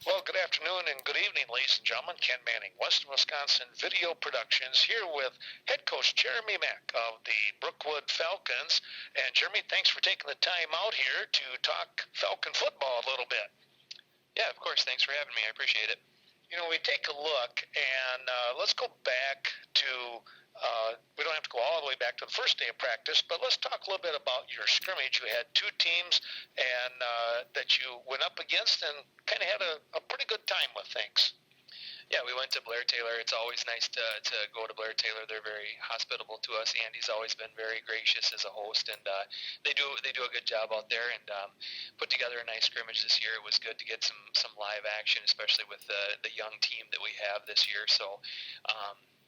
Well, good afternoon and good evening, ladies and gentlemen. Ken Manning, Western Wisconsin Video Productions, here with head coach Jeremy Mack of the Brookwood Falcons. And Jeremy, thanks for taking the time out here to talk Falcon football a little bit. Yeah, of course. Thanks for having me. I appreciate it. You know, we take a look, and let's go back to, we don't have to go all the way back to the first day of practice, but let's talk a little bit about your scrimmage. You had two teams and that you went up against and kind of had a pretty good time with things. Yeah, we went to Blair Taylor. It's always nice to go to Blair Taylor. They're very hospitable to us. Andy's always been very gracious as a host, and they do a good job out there and put together a nice scrimmage this year. It was good to get some live action, especially with the young team that we have this year. So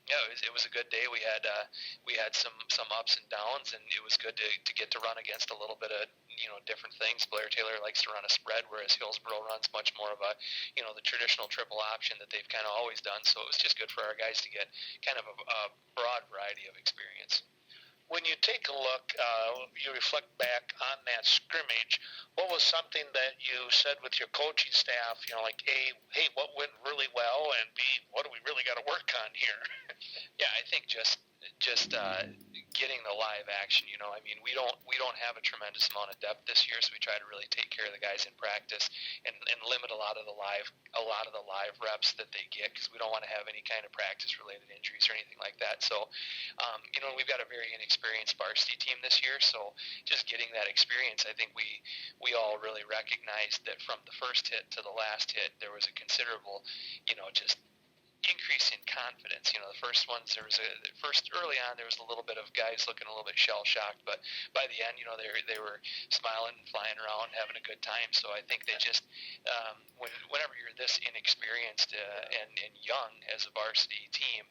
yeah, it was a good day. We had some ups and downs, and it was good to get to run against a little bit of different things. Blair Taylor likes to run a spread, whereas Hillsboro runs much more of a the traditional triple option that they've kind of always done. So it was just good for our guys to get kind of a broad variety of experience. When you take a look, you reflect back on that scrimmage, what was something that you said with your coaching staff, like A, hey, what went really well, and B, what do we really got to work on here? Yeah, I think just getting the live action. I mean, we don't have a tremendous amount of depth this year, so we try to really take care of the guys in practice and limit a lot of the live reps that they get, because we don't want to have any kind of practice related injuries or anything like that. So we've got a very inexperienced varsity team this year, so just getting that experience, I think we all really recognized that from the first hit to the last hit, there was a considerable just increase in confidence. The first ones, early on, there was a little bit of guys looking a little bit shell shocked, but by the end, they were smiling and flying around, having a good time. So I think they just, whenever you're this inexperienced and young as a varsity team,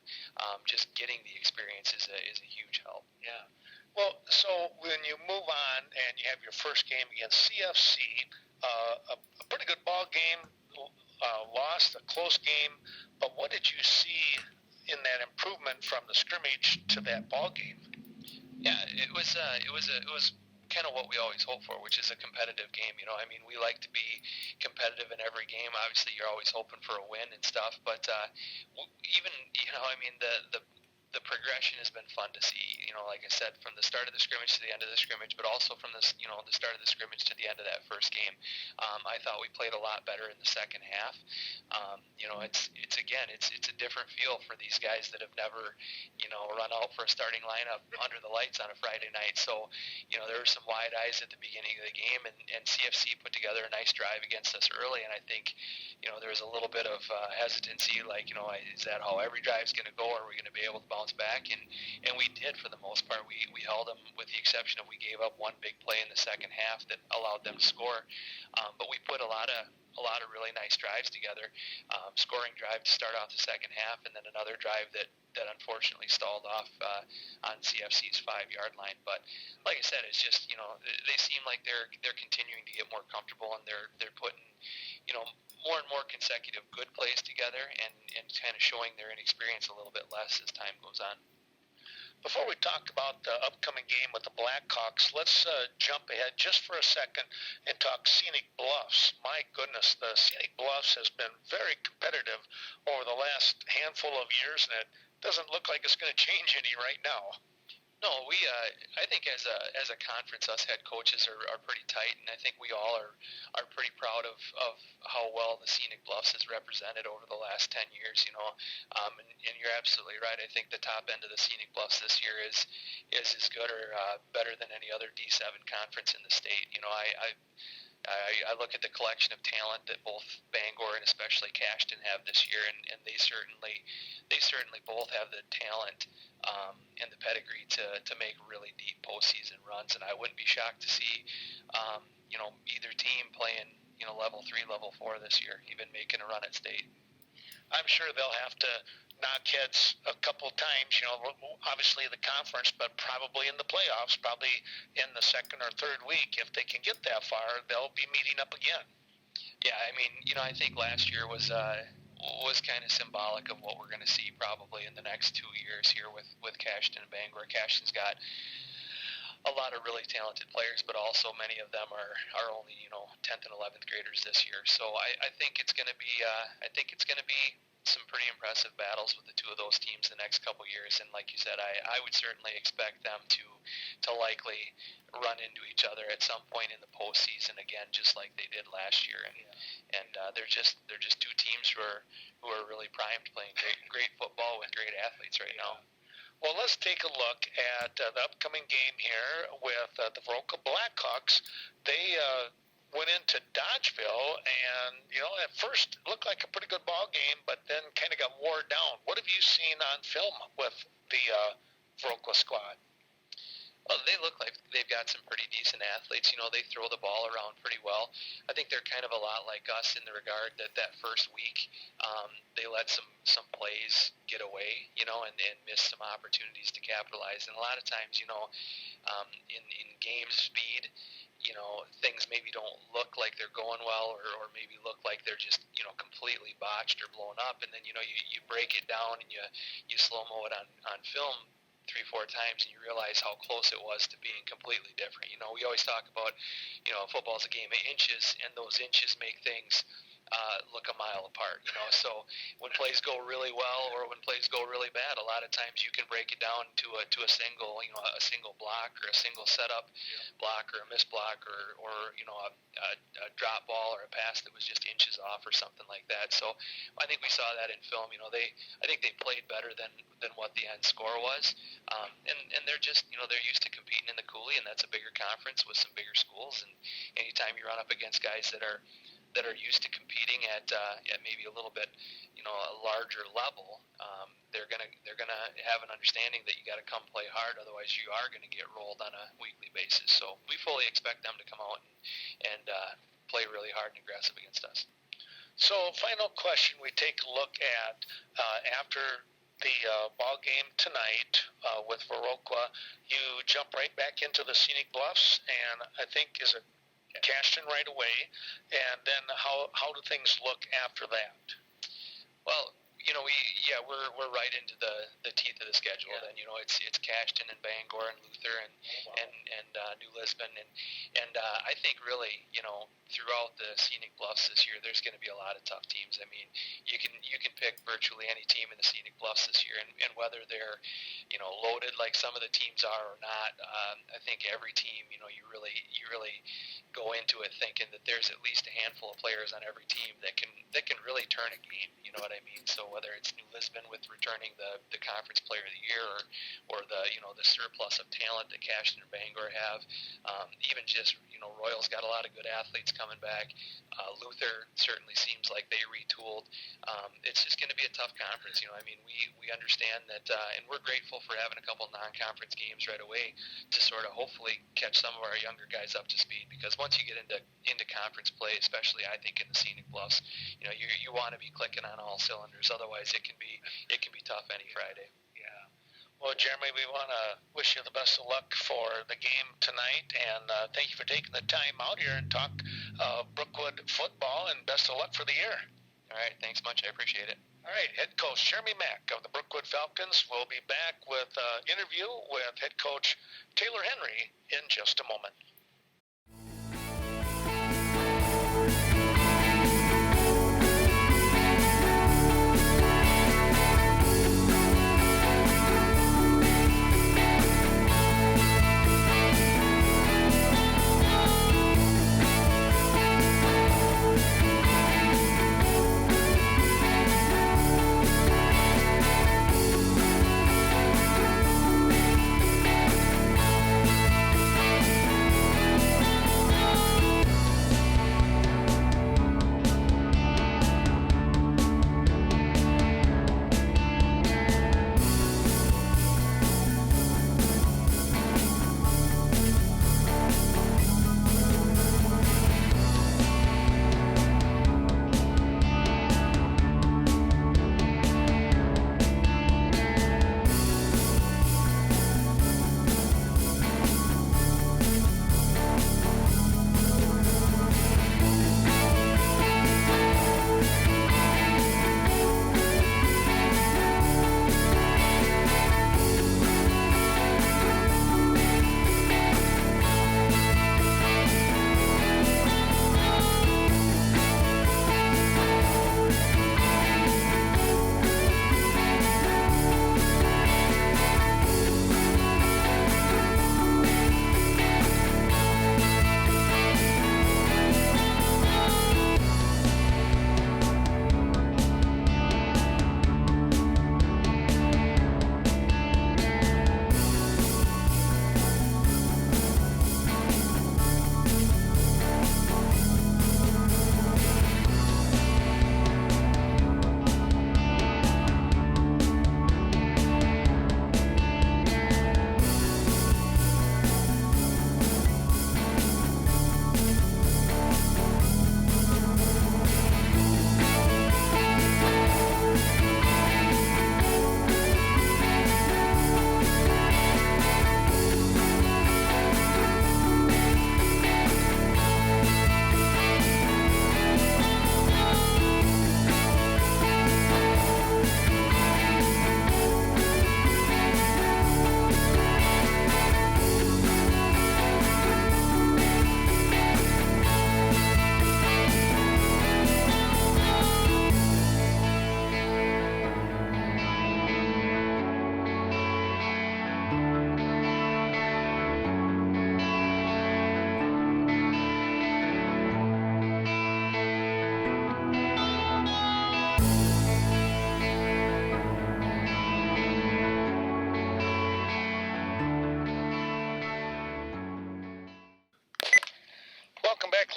just getting the experience is a huge help. Yeah. Well, so when you move on and you have your first game against CFC, a pretty good ball game, lost a close game, but what did you see in that improvement from the scrimmage to that ball game? Yeah, it was kind of what we always hope for, which is a competitive game. I mean, we like to be competitive in every game. Obviously, you're always hoping for a win and stuff, but even I mean, the progression has been fun to see. Like I said, from the start of the scrimmage to the end of the scrimmage, but also from the start of the scrimmage to the end of that first game. I thought we played a lot better in the second half. It's a different feel for these guys that have never run out for a starting lineup under the lights on a Friday night. So there were some wide eyes at the beginning of the game, and CFC put together a nice drive against us early, and I think there was a little bit of hesitancy, like is that how every drive's going to go? Or are we going to be able to bounce back? And we did for the most part. We held them, with the exception of we gave up one big play in the second half that allowed them to score. But we put a lot of really nice drives together, scoring drive to start off the second half, and then another drive that unfortunately stalled off on CFC's 5-yard line. But like I said, it's just they seem like they're continuing to get more comfortable, and they're putting more and more consecutive good plays together, and kind of showing their inexperience a little bit less as time goes on. Before we talk about the upcoming game with the Blackhawks, let's jump ahead just for a second and talk Scenic Bluffs. My goodness, the Scenic Bluffs has been very competitive over the last handful of years, and it doesn't look like it's going to change any right now. No, I think as a conference, us head coaches are pretty tight, and I think we all are pretty proud of how well the Scenic Bluffs has represented over the last 10 years. And you're absolutely right. I think the top end of the Scenic Bluffs this year is as good or better than any other D7 conference in the state. I look at the collection of talent that both Bangor and especially Cashton have this year, and they certainly both have the talent and the pedigree to make really deep postseason runs. And I wouldn't be shocked to see either team playing level 3, level 4 this year, even making a run at state. I'm sure they'll have to knock heads a couple times, obviously the conference, but probably in the playoffs, probably in the second or third week. If they can get that far, they'll be meeting up again. Yeah, I mean, I think last year was kind of symbolic of what we're going to see probably in the next 2 years here with Cashton and Bangor. Cashton's got a lot of really talented players, but also many of them are only 10th and 11th graders this year. So I think it's going to be some pretty impressive battles with the two of those teams the next couple years. And like you said, I would certainly expect them to likely run into each other at some point in the postseason again, just like they did last year. And they're just two teams who are really primed, playing great football with great athletes right now. Well, let's take a look at the upcoming game here with the Viroqua Blackhawks. They went into Dodgeville, and at first it looked like a pretty good ball game, but then kind of got wore down. What have you seen on film with the Viroqua squad? Well, they look like they've got some pretty decent athletes. They throw the ball around pretty well. I think they're kind of a lot like us in the regard that first week they let some plays get away, and miss some opportunities to capitalize. And a lot of times, in game speed, things maybe don't look like they're going well, or maybe look like they're just completely botched or blown up. And then you break it down and you slow-mo it on film 3-4 times, and you realize how close it was to being completely different. We always talk about, football's a game of inches, and those inches make things look a mile apart. So when plays go really well or when plays go really bad, a lot of times you can break it down to a single, a single block or a single setup block or a missed block or a drop ball or a pass that was just inches off or something like that. So I think we saw that in film. I think they played better than what the end score was, and they're just they're used to competing in the Coulee, and that's a bigger conference with some bigger schools. And anytime you run up against guys that are used to competing at maybe a little bit a larger level, they're gonna have an understanding that you got to come play hard, otherwise you are going to get rolled on a weekly basis. So we fully expect them to come out and play really hard and aggressive against us. So final question we take a look at after the ball game tonight with Viroqua, you jump right back into the Scenic Bluffs, and I think is it cashed in right away, and then how do things look after that? Well, we're right into the teeth of the schedule. Then it's Cashton and Bangor and Luther and New Lisbon and I think really throughout the Scenic Bluffs this year there's going to be a lot of tough teams. I mean, you can pick virtually any team in the Scenic Bluffs this year, and whether they're loaded like some of the teams are or not, I think every team you really go into it thinking that there's at least a handful of players on every team that can really turn a game. You know what I mean? So whether it's New Lisbon with returning the conference player of the year, or the surplus of talent that Cashton and Bangor have, even just Royal's got a lot of good athletes coming back. Luther certainly seems like they retooled. It's just going to be a tough conference. I mean, we understand that, and we're grateful for having a couple non-conference games right away to sort of hopefully catch some of our younger guys up to speed, because once you get into conference play, especially I think in the Scenic Bluffs, you want to be clicking on all cylinders. Otherwise, it can be tough any Friday. Yeah. Well, Jeremy, we want to wish you the best of luck for the game tonight, and thank you for taking the time out here and talk Brookwood football, and best of luck for the year. All right, thanks much. I appreciate it. All right, head coach Jeremy Mack of the Brookwood Falcons will be back with an interview with head coach Taylor Henry in just a moment.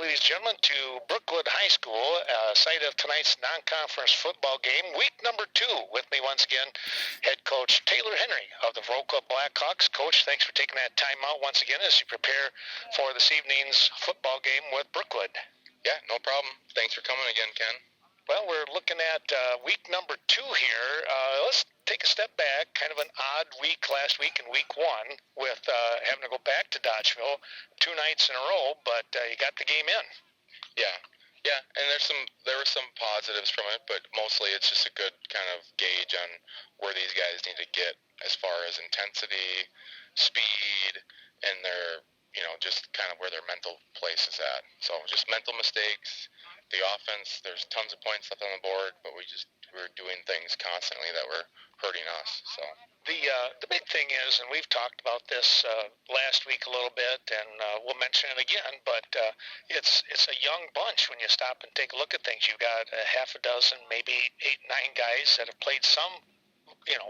ladies and gentlemen, to Brookwood High School, site of tonight's non-conference football game, week number 2. With me once again, head coach Taylor Henry of the Viroqua Blackhawks. Coach, thanks for taking that time out once again as you prepare for this evening's football game with Brookwood. Yeah, no problem. Thanks for coming again, Ken. Well, we're looking at week number 2 here. Let's take a step back. Kind of an odd week last week in week 1 with having to go back to Dodgeville 2 nights in a row, but you got the game in. Yeah, and there were some positives from it, but mostly it's just a good kind of gauge on where these guys need to get as far as intensity, speed, and their, just kind of where their mental place is at. So just mental mistakes. The offense, there's tons of points left on the board, but we're doing things constantly that were hurting us. So the big thing is, and we've talked about this last week a little bit, and we'll mention it again, but it's a young bunch when you stop and take a look at things. You've got a half a dozen, maybe 8, 9 guys that have played some,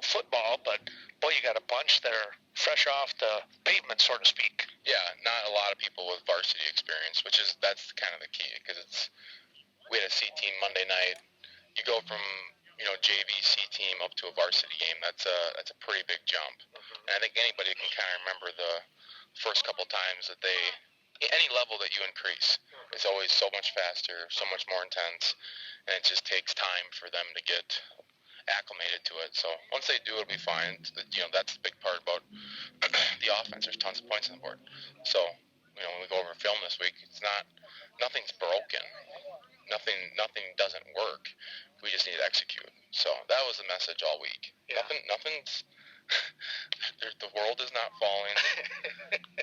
football, but boy, you got a bunch that are fresh off the pavement, so to speak. Yeah, not a lot of people with varsity experience, that's kind of the key, because we had a C team Monday night. You go from JV C team up to a varsity game. That's a pretty big jump. Mm-hmm. And I think anybody can kind of remember the first couple times that any level that you increase, it's always so much faster, so much more intense, and it just takes time for them to get acclimated to it. So once they do, it'll be fine. That's the big part about the offense. There's tons of points on the board. So when we go over film this week, nothing's broken. Nothing doesn't work. We just need to execute. So that was the message all week. Yeah. Nothing's. The world is not falling.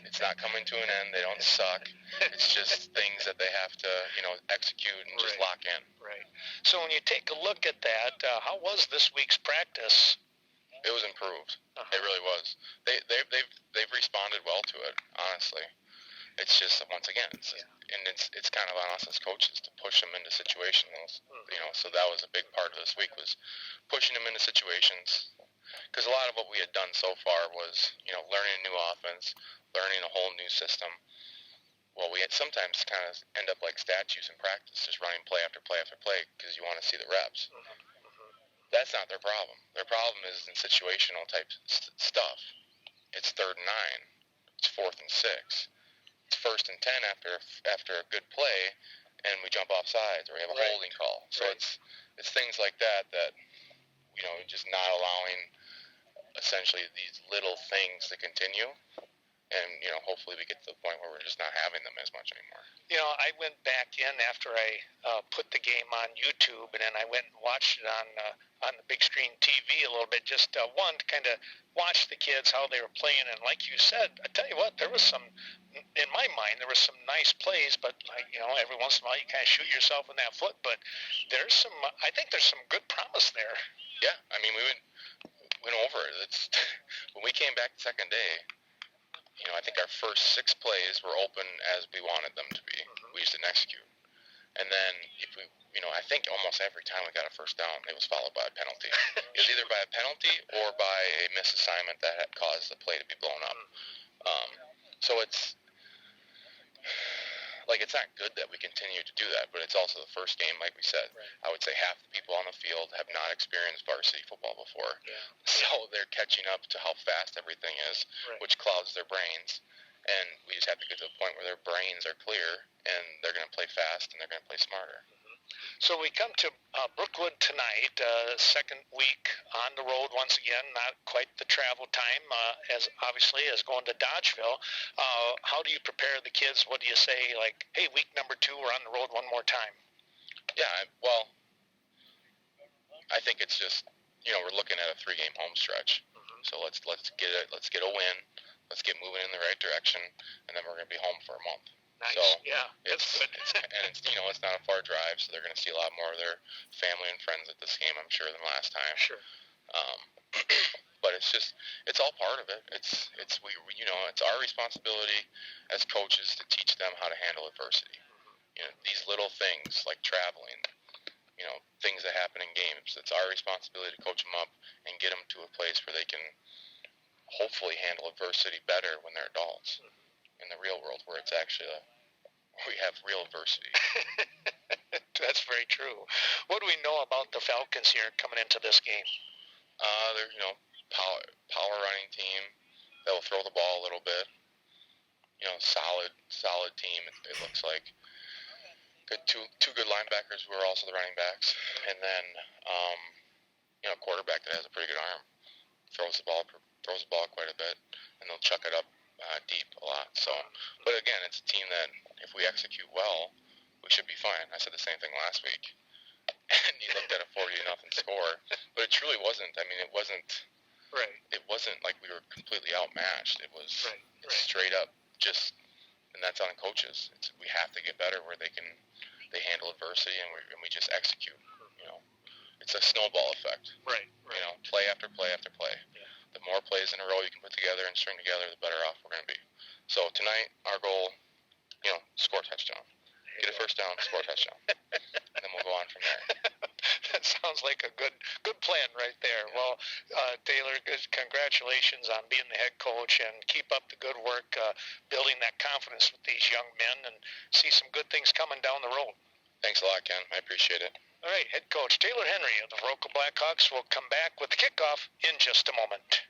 It's not coming to an end. They don't suck. It's just things that they have to, execute and just lock in. Right. So when you take a look at that, how was this week's practice? It was improved. Uh-huh. It really was. They've responded well to it. Honestly. It's just, once again, it's kind of on us as coaches to push them into situations, so that was a big part of this week, was pushing them into situations, because a lot of what we had done so far was, learning a new offense, learning a whole new system. Well, we had sometimes kind of end up like statues in practice, just running play after play after play, because you want to see the reps. That's not their problem. Their problem is in situational type stuff. It's 3rd and 9. It's 4th and 6. It's 1st and 10 after a good play, and we jump off sides, or we have a holding call. So it's things like that just not allowing essentially these little things to continue. And, hopefully we get to the point where we're just not having them as much anymore. I went back in after I put the game on YouTube, and then I went and watched it on the big screen TV a little bit, just to kind of watch the kids, how they were playing. And like you said, I tell you what, there was in my mind, there was some nice plays, but every once in a while you kind of shoot yourself in that foot. But I think there's some good promise there. Yeah, I mean, we went over it. When we came back the second day, I think our first 6 plays were open as we wanted them to be. Mm-hmm. We just didn't execute. And then if we, I think almost every time we got a first down, it was followed by a penalty. It was either by a penalty or by a misassignment that had caused the play to be blown up. So it's not good that we continue to do that, but it's also the first game, like we said. Right. I would say half the people on the field have not experienced varsity football before. Yeah. So they're catching up to how fast everything is, which clouds their brains. And we just have to get to a point where their brains are clear, and they're going to play fast, and they're going to play smarter. So we come to Brookwood tonight, second week on the road once again, not quite the travel time as going to Dodgeville. How do you prepare the kids? What do you say, like, hey, week number 2, we're on the road one more time? Yeah, well, I think it's just, we're looking at a 3-game home stretch. Mm-hmm. So let's get it. Let's get a win. Let's get moving in the right direction, and then we're going to be home for a month. Nice. So that's good. It's not a far drive, so they're going to see a lot more of their family and friends at this game, I'm sure, than last time. Sure. But it's all part of it. It's our responsibility as coaches to teach them how to handle adversity. These little things like traveling, things that happen in games. It's our responsibility to coach them up and get them to a place where they can hopefully handle adversity better when they're adults in the real world, where it's actually we have real adversity. That's very true. What do we know about the Falcons here coming into this game? They're, power running team. They'll throw the ball a little bit. Solid team, it looks like. Two good linebackers who are also the running backs. And then, quarterback that has a pretty good arm. Throws the ball quite a bit, and they'll chuck it up deep a lot. So, but again, it's a team that if we execute well, we should be fine. I said the same thing last week, and you looked at a 40-0 score, but it truly wasn't. I mean, it wasn't. Right. It wasn't like we were completely outmatched. It was straight up just, and that's on coaches. We have to get better where they handle adversity, and we just execute. It's a snowball effect. Right. Play after play after play. Yeah. The more plays in a row you can put together and string together, the better off we're going to be. So tonight, our goal, score a touchdown. Get a first down, score a touchdown. And then we'll go on from there. That sounds like a good plan right there. Yeah. Well, Taylor, congratulations on being the head coach, and keep up the good work building that confidence with these young men, and see some good things coming down the road. Thanks a lot, Ken. I appreciate it. All right, head coach Taylor Henry of the Viroqua Blackhawks will come back with the kickoff in just a moment.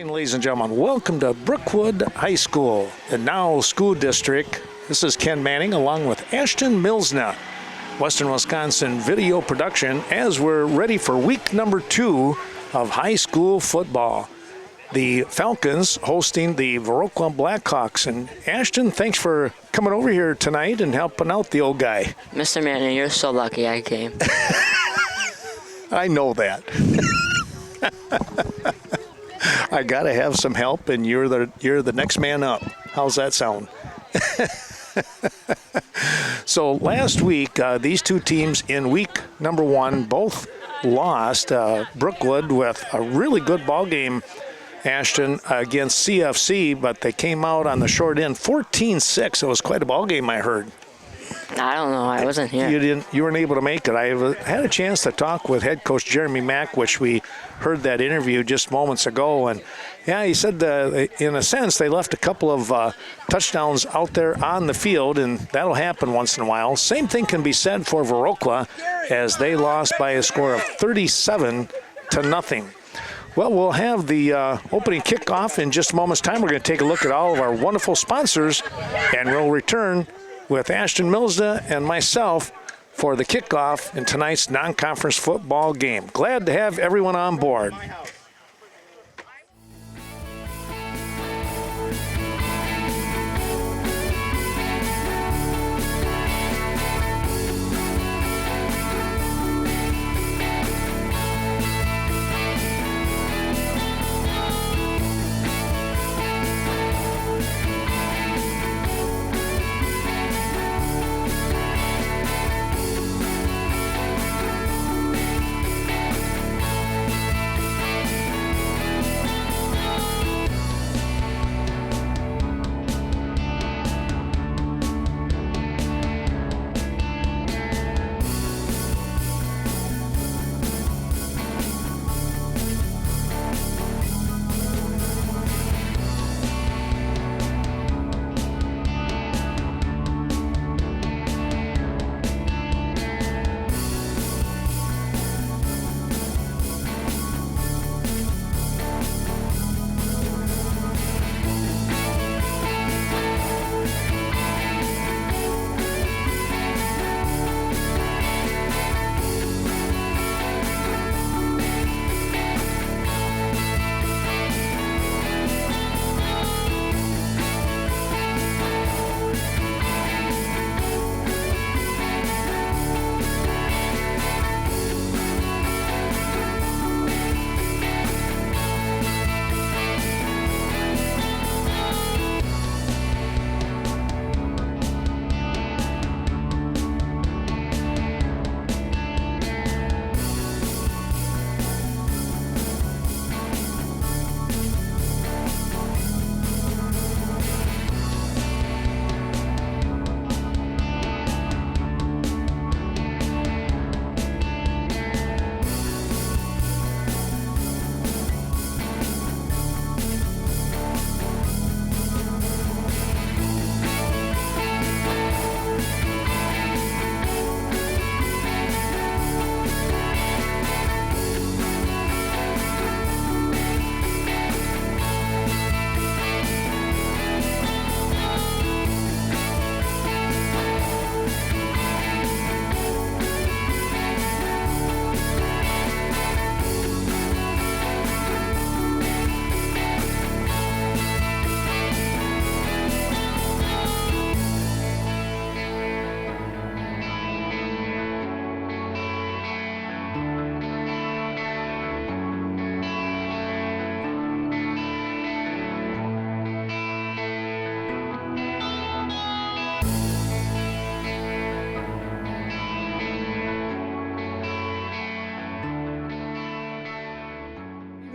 Ladies and gentlemen, welcome to Brookwood High School, the now school district. This is Ken Manning along with Ashton Milsna, Western Wisconsin video production, as we're ready for week number 2 of high school football. The Falcons hosting the Viroqua Blackhawks. And Ashton, thanks for coming over here tonight and helping out the old guy. Mr. Manning, you're so lucky I came. I know that. I gotta have some help, and you're the next man up. How's that sound? So last week, these two teams in week number 1 both lost. Brookwood with a really good ball game, Ashton, against CFC, but they came out on the short end 14-6. It was quite a ball game, I heard. I don't know. I wasn't here. You weren't able to make it. I had a chance to talk with head coach Jeremy Mack, which we heard that interview just moments ago. And, yeah, he said in a sense they left a couple of touchdowns out there on the field, and that'll happen once in a while. Same thing can be said for Viroqua as they lost by a score of 37-0. Well, we'll have the opening kickoff in just a moment's time. We're going to take a look at all of our wonderful sponsors, and we'll return with Ashton Milsda and myself for the kickoff in tonight's non-conference football game. Glad to have everyone on board.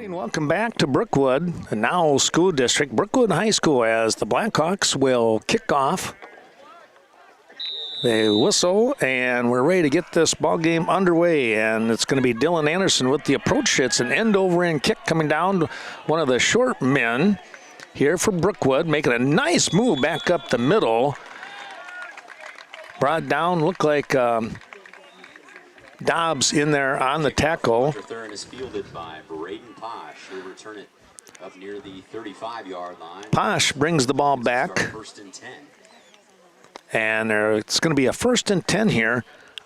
Welcome back to Brookwood, the now school district, Brookwood High School, as the Blackhawks will kick off. They whistle, and we're ready to get this ball game underway, and it's going to be Dylan Anderson with the approach. It's an end-over-end kick coming down, one of the short men here for Brookwood, making a nice move back up the middle. Brought down, looked like Dobbs in there on the tackle. Third is fielded by Braden Posh, who return it up near the 35-yard line. Posh brings the ball back. First and 10. And it's going to be a 1st and 10 here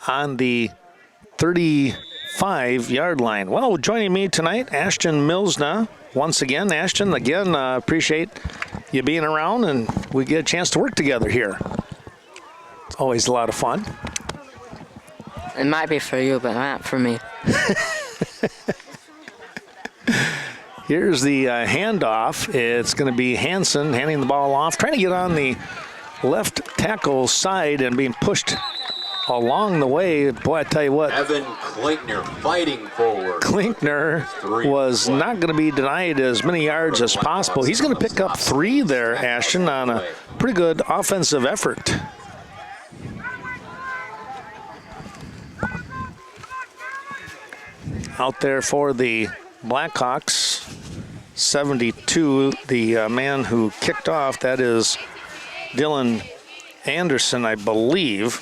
on the 35-yard line. Well, joining me tonight, Ashton Milsda. Once again, Ashton, appreciate you being around, and we get a chance to work together here. It's always a lot of fun. It might be for you, but not for me. Here's the handoff. It's going to be Hansen handing the ball off, trying to get on the left tackle side and being pushed along the way. Boy, I tell you what. Evan Klinkner fighting forward. Klinkner was not going to be denied as many yards as possible. He's going to pick up 3 there, Ashton, on a pretty good offensive effort. Out there for the Blackhawks, 72, the man who kicked off, that is Dylan Anderson, I believe.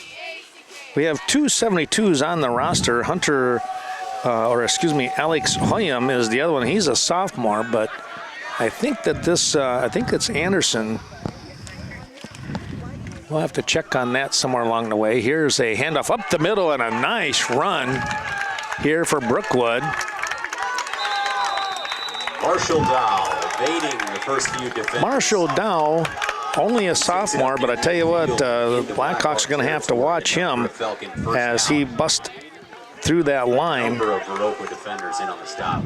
We have 2 72s on the roster. Alex Hoyam is the other one. He's a sophomore, but I think that I think it's Anderson. We'll have to check on that somewhere along the way. Here's a handoff up the middle and a nice run here for Brookwood. Marshall Dow evading the first few defenders. Marshall Dow, only a sophomore, but I tell you what, the Blackhawks are going to have to watch him as he busts through that line. Number of Viroqua defenders in on the stop.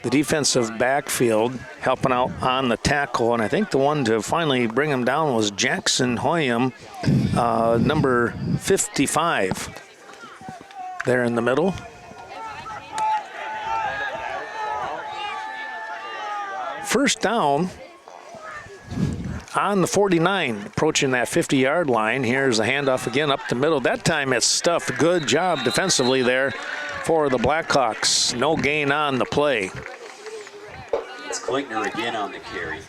The defensive backfield helping out on the tackle, and I think the one to finally bring him down was Jackson Hoyam, number 55. There in the middle. First down on the 49, approaching that 50-yard line. Here's a handoff again up the middle. That time it's stuffed. Good job defensively there for the Blackhawks. No gain on the play. It's Klinkner again on the carry.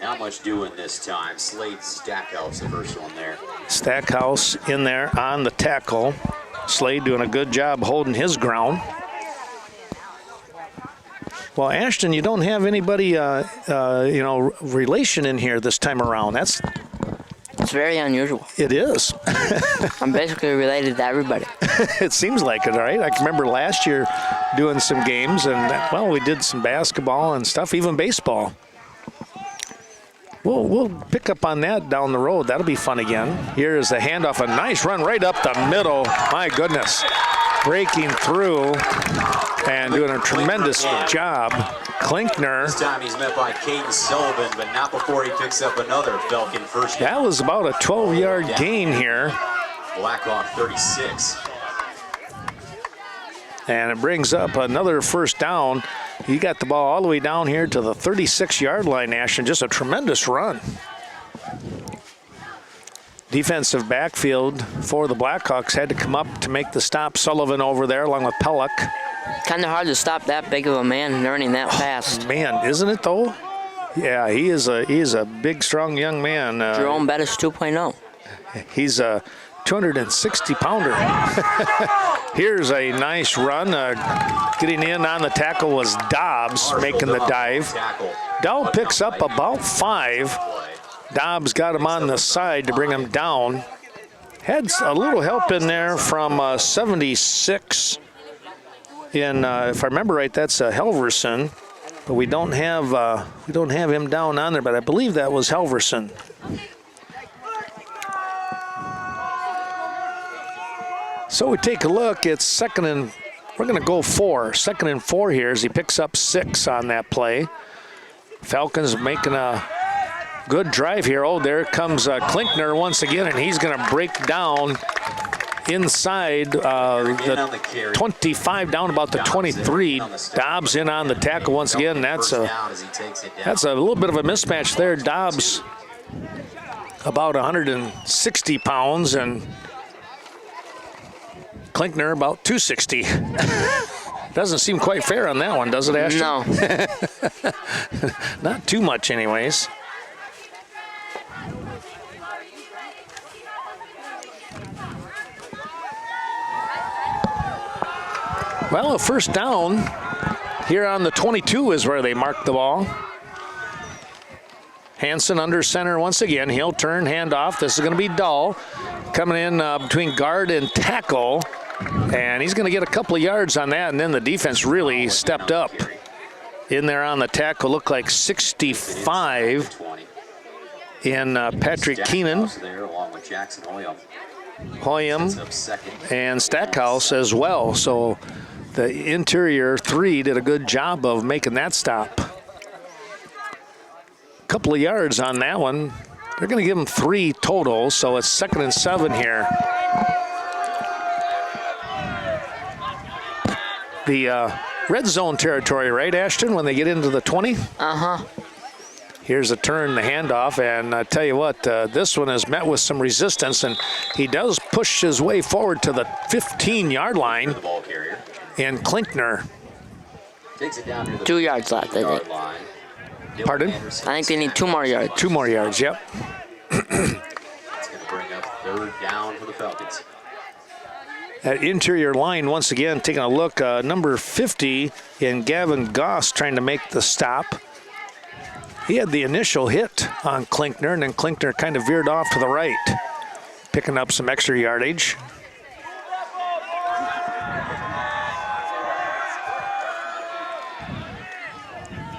Not much doing this time. Slade Stackhouse, the first one there. Stackhouse in there on the tackle. Slade doing a good job holding his ground. Well, Ashton, you don't have anybody, relation in here this time around. It's very unusual. It is. I'm basically related to everybody. It seems like it, right? I can remember last year doing some games, and, well, we did some basketball and stuff, even baseball. We'll pick up on that down the road. That'll be fun again. Here's a handoff, a nice run right up the middle. My goodness. Breaking through and doing a tremendous job. Klinkner. This time he's met by Caden Sullivan, but not before he picks up another Falcon first down. That was about a 12-yard gain here. Blackhawk 36. And it brings up another first down. He got the ball all the way down here to the 36-yard line, Ashton. Just a tremendous run. Defensive backfield for the Blackhawks had to come up to make the stop. Sullivan over there along with Pellick. Kind of hard to stop that big of a man running that fast. Man, isn't it though? Yeah, he is a big, strong young man. Jerome Bettis 2.0. He's a 260-pounder. Here's a nice run. Getting in on the tackle was Dobbs making the dive. Dow picks up about 5. Dobbs got him on the side to bring him down. Had a little help in there from 76. If I remember right, that's Helverson, but we don't have him down on there. But I believe that was Helverson. So we take a look. It's second and we're going to go 4. Second and 4 here as he picks up 6 on that play. Falcons making a good drive here. Oh, there comes Klinkner once again, and he's going to break down inside the 25 down about the 23. Dobbs in on the tackle once again. That's a little bit of a mismatch there. Dobbs about 160 pounds and Klinkner about 260. Doesn't seem quite fair on that one, does it, Ashton? No. Not too much anyways. Well, a first down here on the 22 is where they mark the ball. Hansen under center once again. He'll turn, hand off. This is going to be Dahl coming in between guard and tackle. And he's going to get a couple of yards on that. And then the defense really stepped up. In there on the tackle, looked like 65 in Patrick Keenan. Hoyam and Stackhouse as well. So the interior 3 did a good job of making that stop. Couple of yards on that one. They're going to give him 3 total, so it's 2nd and 7 here. The red zone territory, right, Ashton, when they get into the 20? Uh-huh. Here's a turn, the handoff, and I tell you what, this one is met with some resistance, and he does push his way forward to the 15-yard line. And Klinkner. Takes it down to the 2 yards left, I think. Pardon? I think they need 2 more yards. 2 more yards, yep. It's going to bring up 3rd down for the Falcons. That interior line, once again, taking a look, number 50 in Gavin Goss trying to make the stop. He had the initial hit on Klinkner, and then Klinkner kind of veered off to the right, picking up some extra yardage.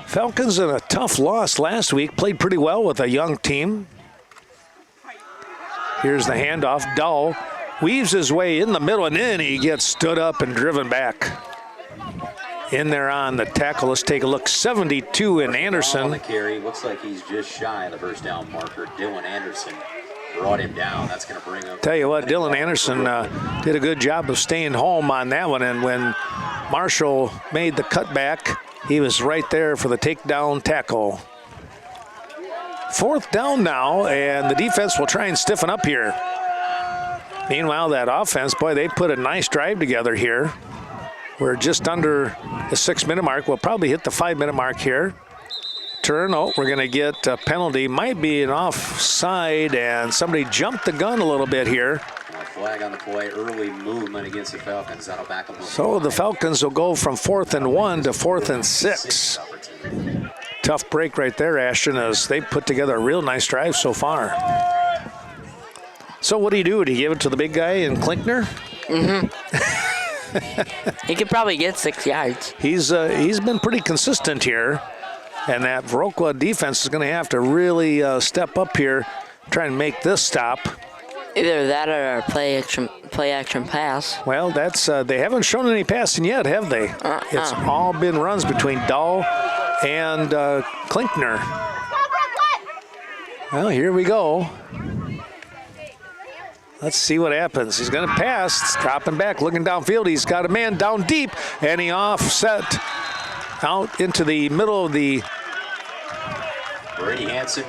Falcons in a tough loss last week, played pretty well with a young team. Here's the handoff. Dull weaves his way in the middle, and then he gets stood up and driven back. In there on the tackle, let's take a look. 72 in Anderson. On the carry, looks like he's just shy of the first down marker. Dylan Anderson brought him down. That's going to bring up. Tell you what, Dylan Anderson did a good job of staying home on that one, and when Marshall made the cutback, he was right there for the takedown tackle. 4th down now, and the defense will try and stiffen up here. Meanwhile, that offense, boy, they put a nice drive together here. We're just under the 6-minute mark. We'll probably hit the 5-minute mark here. Turn, we're going to get a penalty. Might be an offside, and somebody jumped the gun a little bit here. Flag on the play, early movement against the Falcons. That'll back them up. So the Falcons will go from 4th and 1 to 4th and 6. Tough break right there, Ashton, as they put together a real nice drive so far. So what do? Do you give it to the big guy in Klinkner? Mm-hmm. He could probably get 6 yards. He's been pretty consistent here, and that Viroqua defense is going to have to really step up here, try and make this stop. Either that or a play action pass. Well, that's they haven't shown any passing yet, have they? It's all been runs between Dahl and Klinkner. Well, here we go. Let's see what happens. He's going to pass. It's dropping back, looking downfield. He's got a man down deep, and he offset out into the middle of the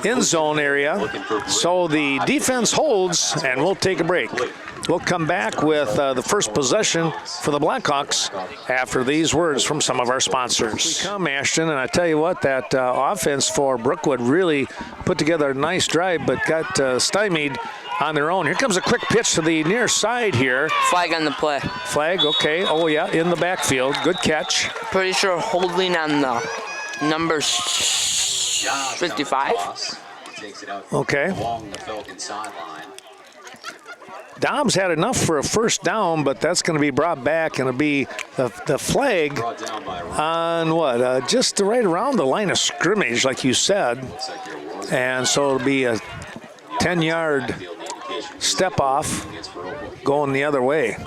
end zone area. So the defense holds, and we'll take a break. We'll come back with the first possession for the Blackhawks after these words from some of our sponsors. We come, Ashton, and I tell you what, that offense for Brookwood really put together a nice drive, but got stymied on their own. Here comes a quick pitch to the near side here. Flag on the play. Flag, okay. Oh, yeah, in the backfield. Good catch. Pretty sure holding on the number 55. Okay. Along the Falcon sideline. Dobbs had enough for a first down, but that's going to be brought back, and it'll be the flag on what? Just right around the line of scrimmage, like you said. And so it'll be a 10-yard step off going the other way.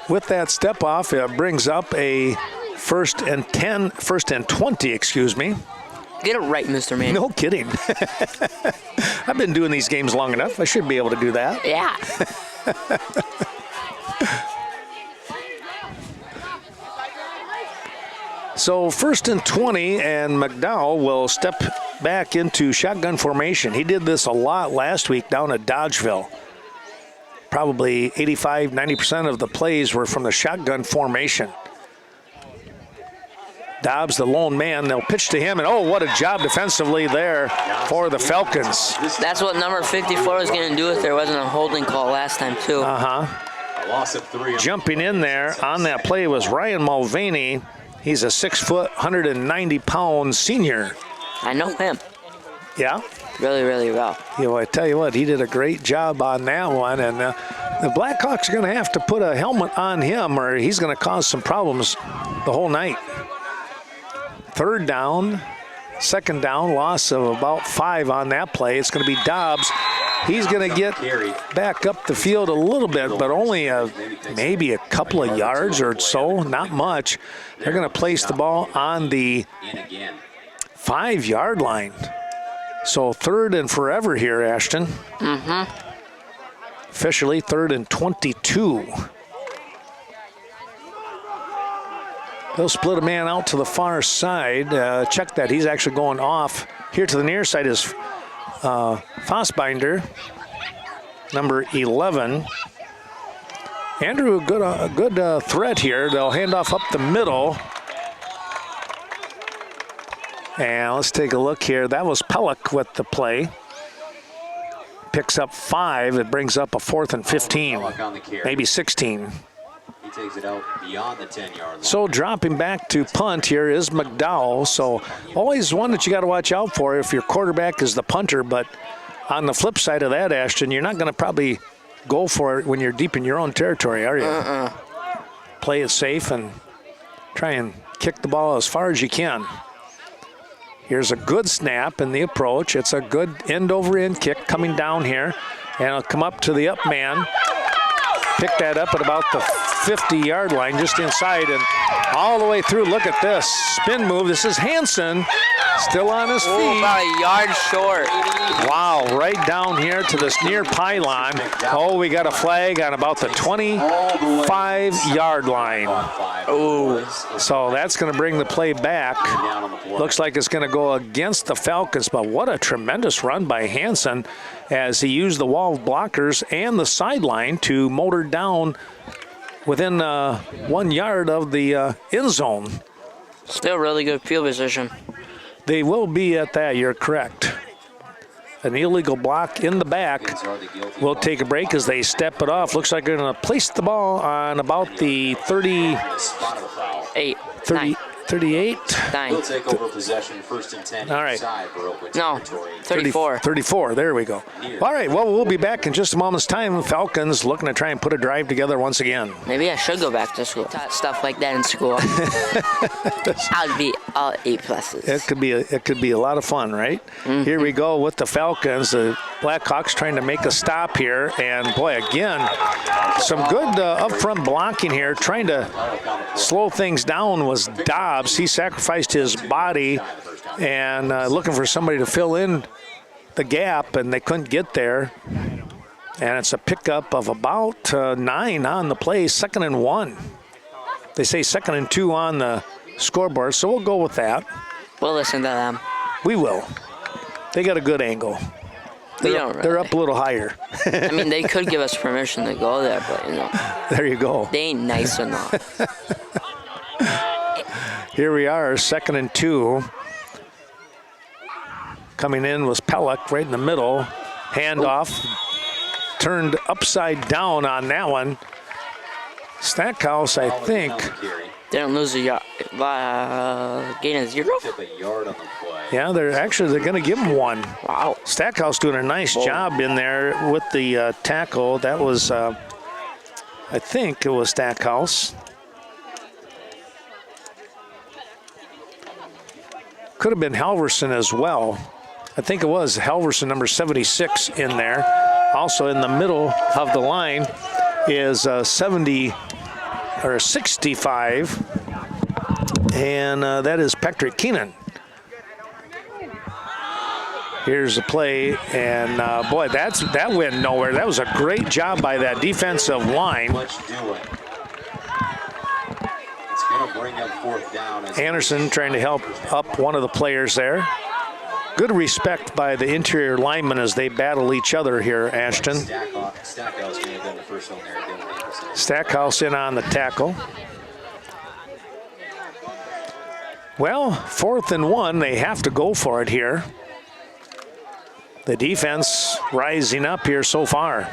With that step off, it brings up a first and 20, excuse me. Get it right, Mr. Man. No kidding. I've been doing these games long enough. I should be able to do that. Yeah. So 1st and 20, and McDowell will step back into shotgun formation. He did this a lot last week down at Dodgeville. Probably 85-90% of the plays were from the shotgun formation. Dobbs, the lone man, they'll pitch to him, and oh, what a job defensively there for the Falcons. That's what number 54 was going to do if there wasn't a holding call last time, too. A loss of 3. Jumping in there on that play was Ryan Mulvaney. He's a 6-foot, 190-pound senior. I know him. Yeah? Really, really well. You know, I tell you what, he did a great job on that one, and the Blackhawks are going to have to put a helmet on him, or he's going to cause some problems the whole night. 3rd down, 2nd down, loss of about 5 on that play. It's going to be Dobbs. He's going to get back up the field a little bit, but only maybe a couple of yards or so, not much. They're going to place the ball on the 5-yard line. So 3rd and forever here, Ashton. Officially 3rd and 22. They'll split a man out to the far side. Check that. He's actually going off. Here to the near side is Fossbinder, number 11. Andrew, a good threat here. They'll hand off up the middle. And let's take a look here. That was Pellick with the play. Picks up 5. It brings up a 4th and 15, maybe 16. He takes it out beyond the 10-yard line. So dropping back to punt here is McDowell. So always one that you got to watch out for if your quarterback is the punter. But on the flip side of that, Ashton, you're not going to probably go for it when you're deep in your own territory, are you? Play it safe and try and kick the ball as far as you can. Here's a good snap in the approach. It's a good end-over-end kick coming down here. And it'll come up to the up man. Pick that up at about the 50-yard line, just inside, and all the way through. Look at this spin move. This is Hansen, still on his feet. About a yard short. Wow, right down here to this near pylon. Oh, we got a flag on about the 25-yard line. Ooh. So that's going to bring the play back. Looks like it's going to go against the Falcons, but what a tremendous run by Hansen as he used the wall of blockers and the sideline to motor down within 1 yard of the end zone. Still really good field position. They will be at that, you're correct. An illegal block in the back. We'll take a break as they step it off. Looks like they're going to place the ball on about the 38. 9. He'll take over possession, 1st and 10. All right. No, 34. 34, there we go. All right, well, we'll be back in just a moment's time. Falcons looking to try and put a drive together once again. Maybe I should go back to school. Taught stuff like that in school. I'd be all A+. It could be a lot of fun, right? Here we go with the Falcons. The Blackhawks trying to make a stop here. And, boy, again, some good up-front blocking here. Trying to slow things down was Dobbs. He sacrificed his body and looking for somebody to fill in the gap, and they couldn't get there. And it's a pickup of about 9 on the play, 2nd and 1. They say 2nd and 2 on the scoreboard, so we'll go with that. We'll listen to them. We will. They got a good angle. They're up a little higher. I mean, they could give us permission to go there, but, you know. There you go. They ain't nice enough. Here we are, 2nd and 2. Coming in was Pellick right in the middle. Handoff. Turned upside down on that one. Stackhouse, I think. Didn't lose a yard. Gain a 0? Yeah, they're going to give him 1. Wow. Stackhouse doing a nice job in there with the tackle. That was, I think it was Stackhouse. Could have been Halverson as well. I think it was Halverson, number 76, in there. Also in the middle of the line is 65, and that is Patrick Keenan. Here's the play, and boy, that went nowhere. That was a great job by that defensive line. Anderson trying to help up one of the players there. Good respect by the interior linemen as they battle each other here, Ashton. Stackhouse in on the tackle. Well, 4th and 1, they have to go for it here. The defense rising up here so far.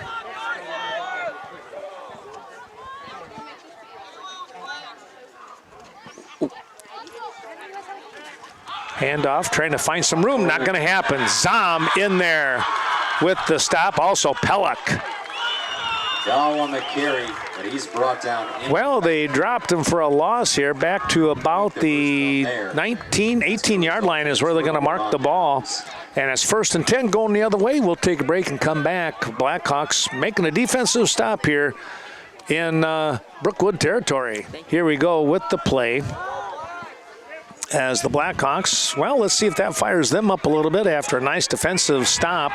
Handoff, trying to find some room. Not going to happen. Zom in there with the stop. Also Pellick. Down on the carry, but he's brought down. Well, they dropped him for a loss here. Back to about the 18-yard line is where they're going to mark the ball. And it's 1st and 10 going the other way. We'll take a break and come back. Blackhawks making a defensive stop here in Brookwood territory. Here we go with the play. as the Blackhawks, well, let's see if that fires them up a little bit after a nice defensive stop.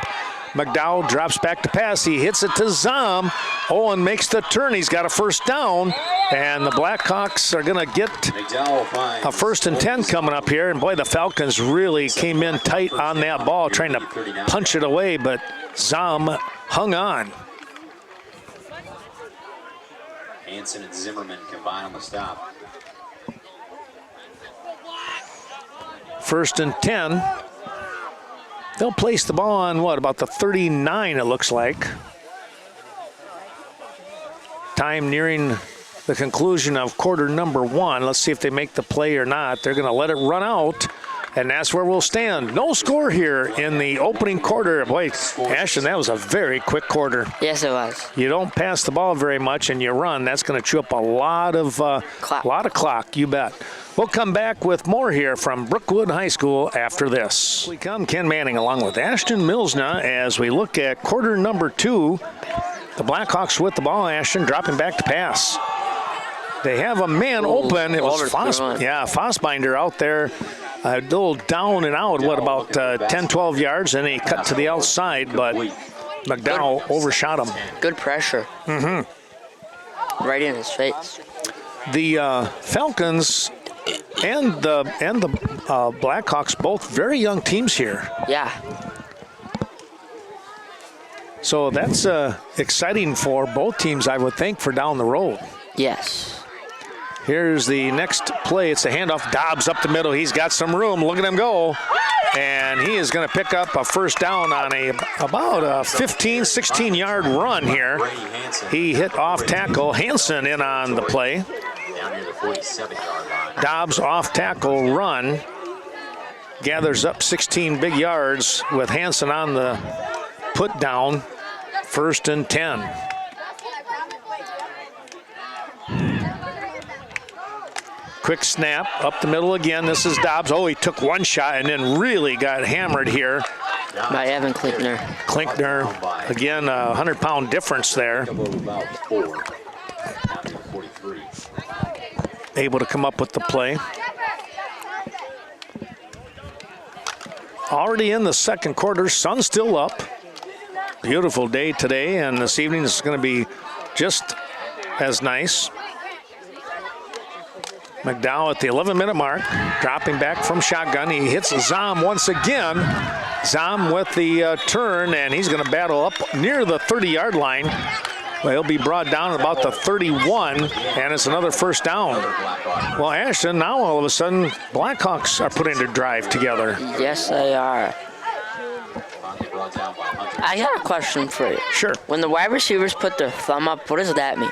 McDowell drops back to pass. He hits it to Zom. Owen makes the turn. He's got a first down. And the Blackhawks are going to get a 1st and 10 coming up here. And, boy, the Falcons really came in tight on that ball, trying to punch it away. But Zom hung on. Hansen and Zimmerman combine on the stop. 1st and 10. They'll place the ball on, what, about the 39, it looks like. Time nearing the conclusion of quarter number 1. Let's see if they make the play or not. They're going to let it run out, and that's where we'll stand. No score here in the opening quarter. Boy, Ashton, that was a very quick quarter. Yes, it was. You don't pass the ball very much and you run. That's going to chew up a lot of clock, you bet. We'll come back with more here from Brookwood High School after this. We come Ken Manning along with Ashton Milsna as we look at quarter number 2. The Blackhawks with the ball. Ashton dropping back to pass. They have a man open. It was Fossbinder out there. A little down and out, what, about 10, 12 yards, and he cut to the outside, but McDowell overshot him. Good pressure. Right in his face. The Falcons and the Blackhawks, both very young teams here. Yeah. So that's exciting for both teams, I would think, for down the road. Yes. Here's the next play. It's a handoff. Dobbs up the middle. He's got some room. Look at him go. And he is going to pick up a first down on about a 15, 16-yard run here. He hit off tackle. Hansen in on the play. Dobbs off tackle run. Gathers up 16 big yards with Hansen on the put down. 1st and 10. Quick snap up the middle again. This is Dobbs. Oh, he took one shot and then really got hammered here by Evan Klinkner. Again, a 100-pound difference there. Able to come up with the play. Already in the second quarter, sun still up. Beautiful day today, and this evening is going to be just as nice. McDowell at the 11-minute mark, dropping back from shotgun. He hits Zom once again. Zom with the turn, and he's going to battle up near the 30-yard line. Well, he'll be brought down at about the 31, and it's another first down. Well, Ashton, now all of a sudden, Blackhawks are putting their drive together. Yes, they are. I got a question for you. Sure. When the wide receivers put their thumb up, what does that mean?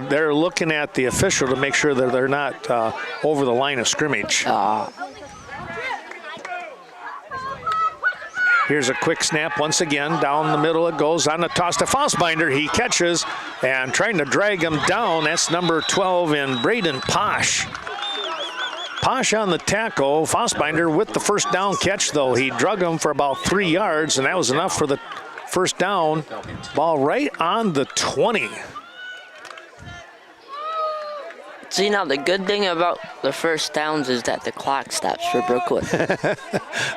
They're looking at the official to make sure that they're not over the line of scrimmage. Here's a quick snap once again. Down the middle it goes on the toss to Fossbinder. He catches and trying to drag him down. That's number 12 in Braden Posh. Posh on the tackle. Fossbinder with the first down catch, though. He drug him for about 3 yards, and that was enough for the first down. Ball right on the 20. See, now the good thing about the first downs is that the clock stops for Brookwood.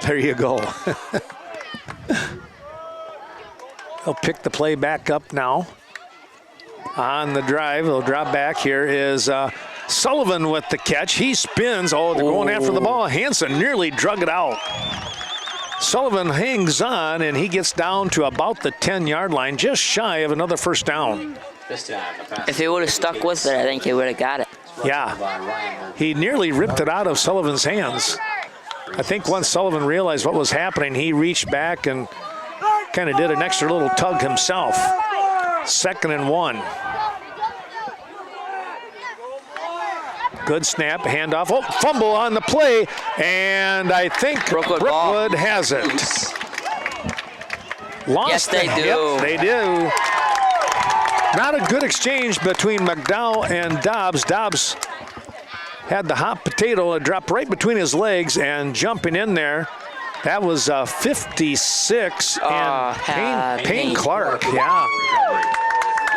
There you go. They'll pick the play back up now. On the drive, they'll drop back. Here is Sullivan with the catch. He spins. Oh, they're going after the ball. Hansen nearly drug it out. Sullivan hangs on, and he gets down to about the 10-yard line, just shy of another first down. If he would have stuck with it, I think he would have got it. Yeah. He nearly ripped it out of Sullivan's hands. I think once Sullivan realized what was happening, he reached back and kind of did an extra little tug himself. 2nd and 1. Good snap, handoff. Oh, fumble on the play, and I think Brookwood has it. Lost. Yes, they do. Yep, they do. Not a good exchange between McDowell and Dobbs. Dobbs had the hot potato. It dropped right between his legs, and jumping in there, that was 56 and Payne Clark. Yeah.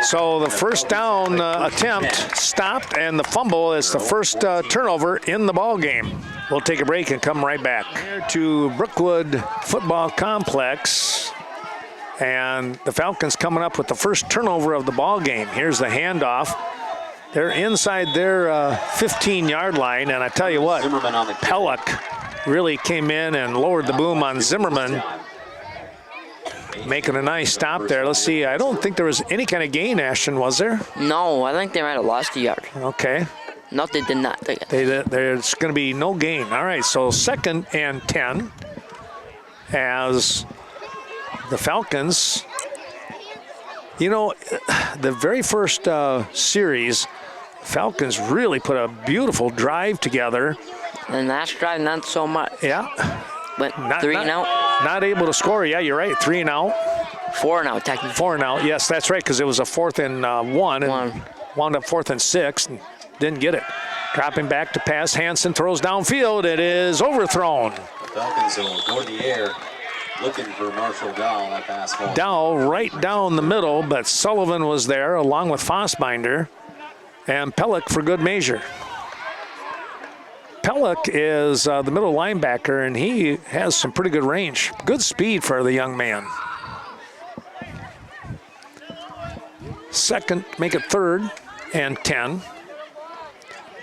So the first down attempt stopped, and the fumble is the first turnover in the ball game. We'll take a break and come right back. Here to Brookwood Football Complex, and the Falcons coming up with the first turnover of the ball game. Here's the handoff. They're inside their 15-yard line, and I tell you what, Pellick really came in and lowered the boom on Zimmerman, making a nice stop there. Let's see, I don't think there was any kind of gain, Ashton, was there? No, I think they might have lost a yard. Okay. No, they did not. There's going to be no gain. All right, so 2nd and 10 as the Falcons, you know, the very first series, Falcons really put a beautiful drive together. The last drive, not so much. Yeah. But 3 and out. Not able to score. Yeah, you're right. 3 and out. 4 and out, technically. 4 and out. Yes, that's right, because it was a 4th and 1 and wound up 4th and 6 and didn't get it. Dropping back to pass. Hansen throws downfield. It is overthrown. Falcons will go to the air, looking for Marshall Dowell. That pass ball. Dowell right down the middle, but Sullivan was there along with Fossbinder and Pellick for good measure. Pellick is the middle linebacker, and he has some pretty good range. Good speed for the young man. Second, make it 3rd and 10.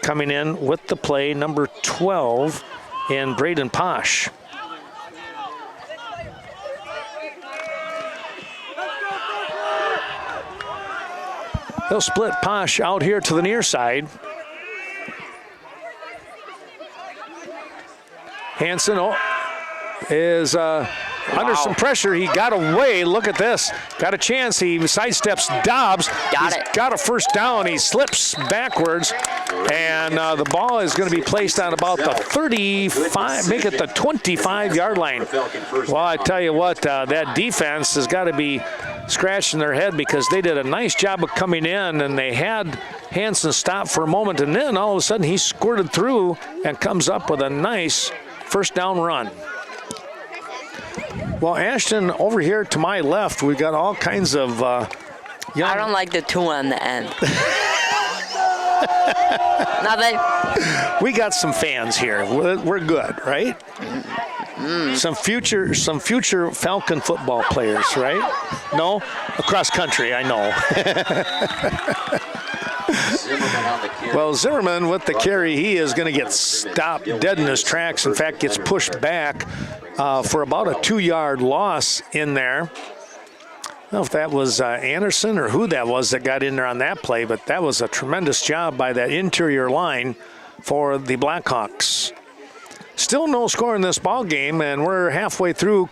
Coming in with the play, number 12 in Braden Posh. They'll split Posh out here to the near side. Hansen is under some pressure. He got away. Look at this. Got a chance. He sidesteps Dobbs. Got a first down. He slips backwards. And the ball is going to be placed on about the 35, make it the 25-yard line. Well, I tell you what, that defense has got to be scratching their head because they did a nice job of coming in, and they had Hansen stop for a moment, and then all of a sudden he squirted through and comes up with a nice first down run. Well, Ashton, over here to my left, we've got all kinds of young... I don't like the 2 on the end. Nothing. We got some fans here. We're good, right? Some future Falcon football players, right? No? Across country, I know. Well, Zimmerman with the carry, he is going to get stopped dead in his tracks. In fact, gets pushed back for about a 2-yard loss in there. I don't know if that was Anderson or who that was that got in there on that play, but that was a tremendous job by that interior line for the Blackhawks. Still no score in this ball game, and we're halfway through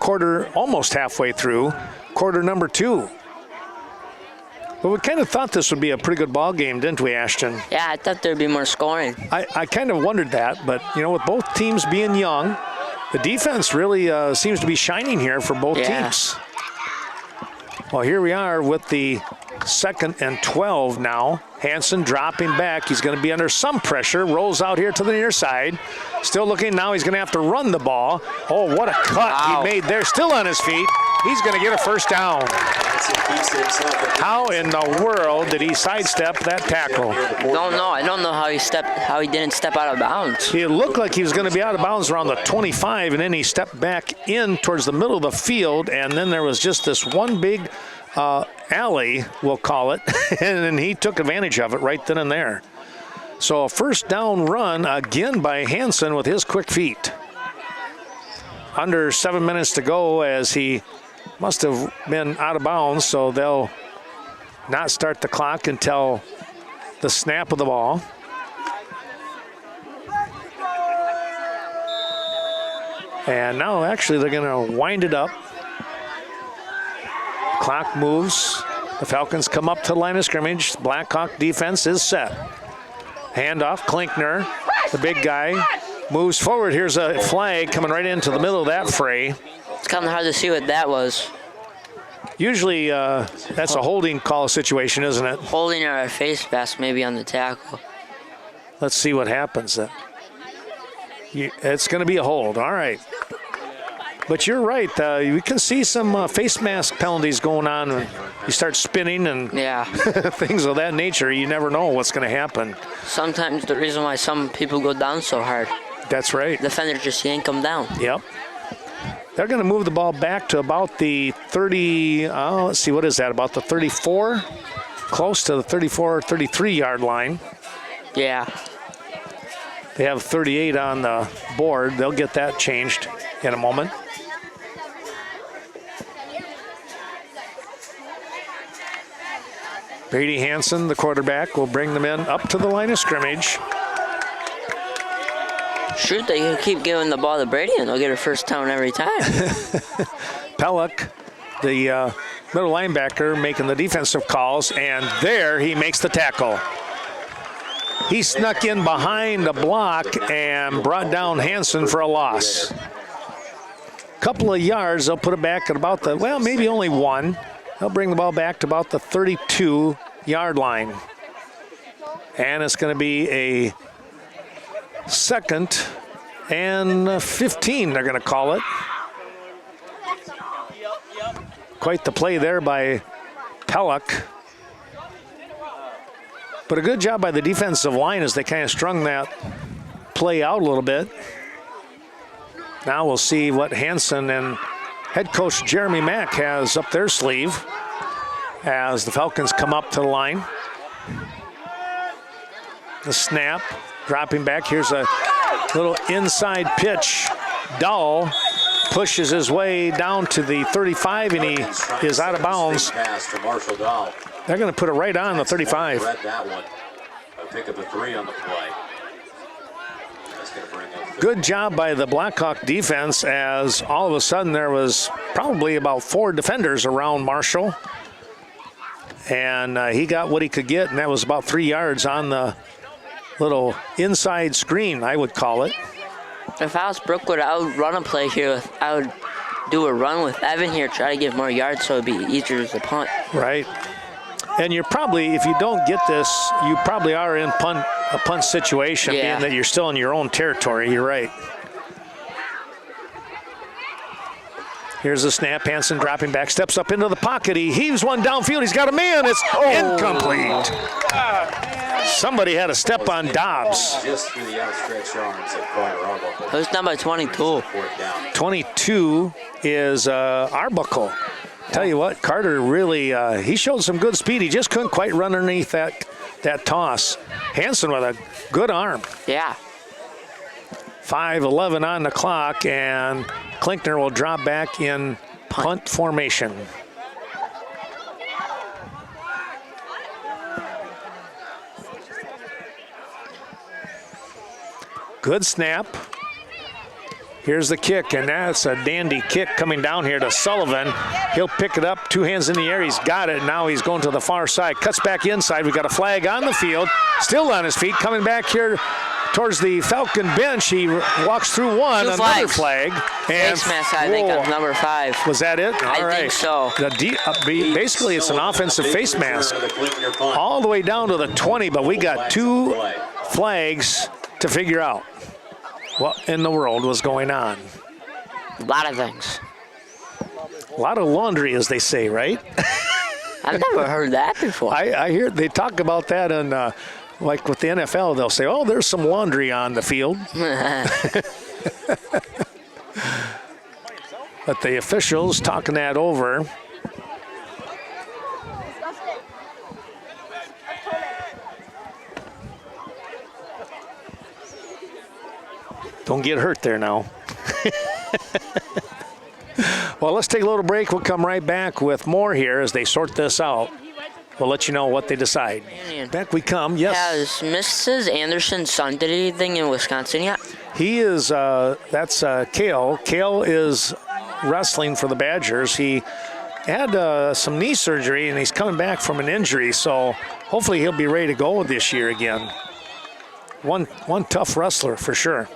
almost halfway through quarter number 2. But we kind of thought this would be a pretty good ball game, didn't we, Ashton? Yeah, I thought there'd be more scoring. I kind of wondered that, but, you know, with both teams being young, the defense really seems to be shining here for both teams. Well, here we are with the 2nd and 12 now. Hansen dropping back. He's going to be under some pressure. Rolls out here to the near side. Still looking. Now he's going to have to run the ball. Oh, what a cut he made there. Still on his feet. He's going to get a first down. How in the world did he sidestep that tackle? Don't know. I don't know how he didn't step out of bounds. It looked like he was going to be out of bounds around the 25, and then he stepped back in towards the middle of the field, and then there was just this one big alley, we'll call it, and then he took advantage of it right then and there. So a first down run again by Hansen with his quick feet. Under 7 minutes to go, as he must have been out of bounds, so they'll not start the clock until the snap of the ball. And now actually they're going to wind it up. Clock moves. The Falcons come up to the line of scrimmage. Blackhawk defense is set. Handoff, Klinkner, the big guy, moves forward. Here's a flag coming right into the middle of that fray. It's kind of hard to see what that was. Usually that's a holding call situation, isn't it? Holding or a face mask maybe on the tackle. Let's see what happens then. It's going to be a hold. All right. But you're right. You can see some face mask penalties going on when you start spinning and things of that nature. You never know what's going to happen. Sometimes the reason why some people go down so hard. That's right. Defenders just yank them down. Yep. They're going to move the ball back to about the 30, let's see, what is that, about the 34? Close to the 34, 33-yard line. Yeah. They have 38 on the board. They'll get that changed in a moment. Brady Hansen, the quarterback, will bring them in up to the line of scrimmage. Shoot, they can keep giving the ball to Brady and they'll get a first down every time. Pellick, the middle linebacker, making the defensive calls, and there he makes the tackle. He snuck in behind a block and brought down Hansen for a loss. Couple of yards, they'll put it back at about the, well, maybe only one. They'll bring the ball back to about the 32-yard line. And it's going to be a 2nd and 15, they're going to call it. Quite the play there by Pellick. But a good job by the defensive line as they kind of strung that play out a little bit. Now we'll see what Hansen and head coach Jeremy Mack has up their sleeve as the Falcons come up to the line. The snap, dropping back. Here's a little inside pitch. Dahl pushes his way down to the 35, and he is out of bounds. They're going to put it right on the 35. Pick up a 3 on the play. Good job by the Blackhawk defense as all of a sudden there was probably about 4 defenders around Marshall. And he got what he could get, and that was about 3 yards on the little inside screen, I would call it. If I was Brookwood, I would run a play here. I would do a run with Evan here, try to give more yards so it'd be easier to punt. Right. And you're probably, if you don't get this, you probably are in a punt situation, being that you're still in your own territory. You're right. Here's the snap. Hansen dropping back, steps up into the pocket. He heaves one downfield. He's got a man. It's incomplete. Somebody had a step on Dobbs. Just through the outstretched arms of Carter Arbuckle. Who's number 22? 22 is Arbuckle. Tell you what, Carter really, he showed some good speed. He just couldn't quite run underneath that toss. Hansen with a good arm. Yeah. 5:11 on the clock, and Klinkner will drop back in punt formation. Good snap. Here's the kick, and that's a dandy kick coming down here to Sullivan. He'll pick it up, 2 hands in the air. He's got it. Now he's going to the far side. Cuts back inside. We've got a flag on the field. Still on his feet. Coming back here towards the Falcon bench. He walks through one. Another flag. And face mask, I think, on number 5. Was that it? All right. I think so. Basically, it's an offensive face mask. All the way down to the 20, but we got 2 flags to figure out what in the world was going on. A lot of things. A lot of laundry, as they say, right? I've never heard that before. I hear they talk about that in, like with the NFL, they'll say, oh, there's some laundry on the field. But the officials talking that over. Don't get hurt there now. Well, let's take a little break. We'll come right back with more here as they sort this out. We'll let you know what they decide. Back we come. Yes. Has Mrs. Anderson's son did anything in Wisconsin yet? He is, that's Kale. Kale is wrestling for the Badgers. He had some knee surgery, and he's coming back from an injury, so hopefully he'll be ready to go this year again. One tough wrestler for sure.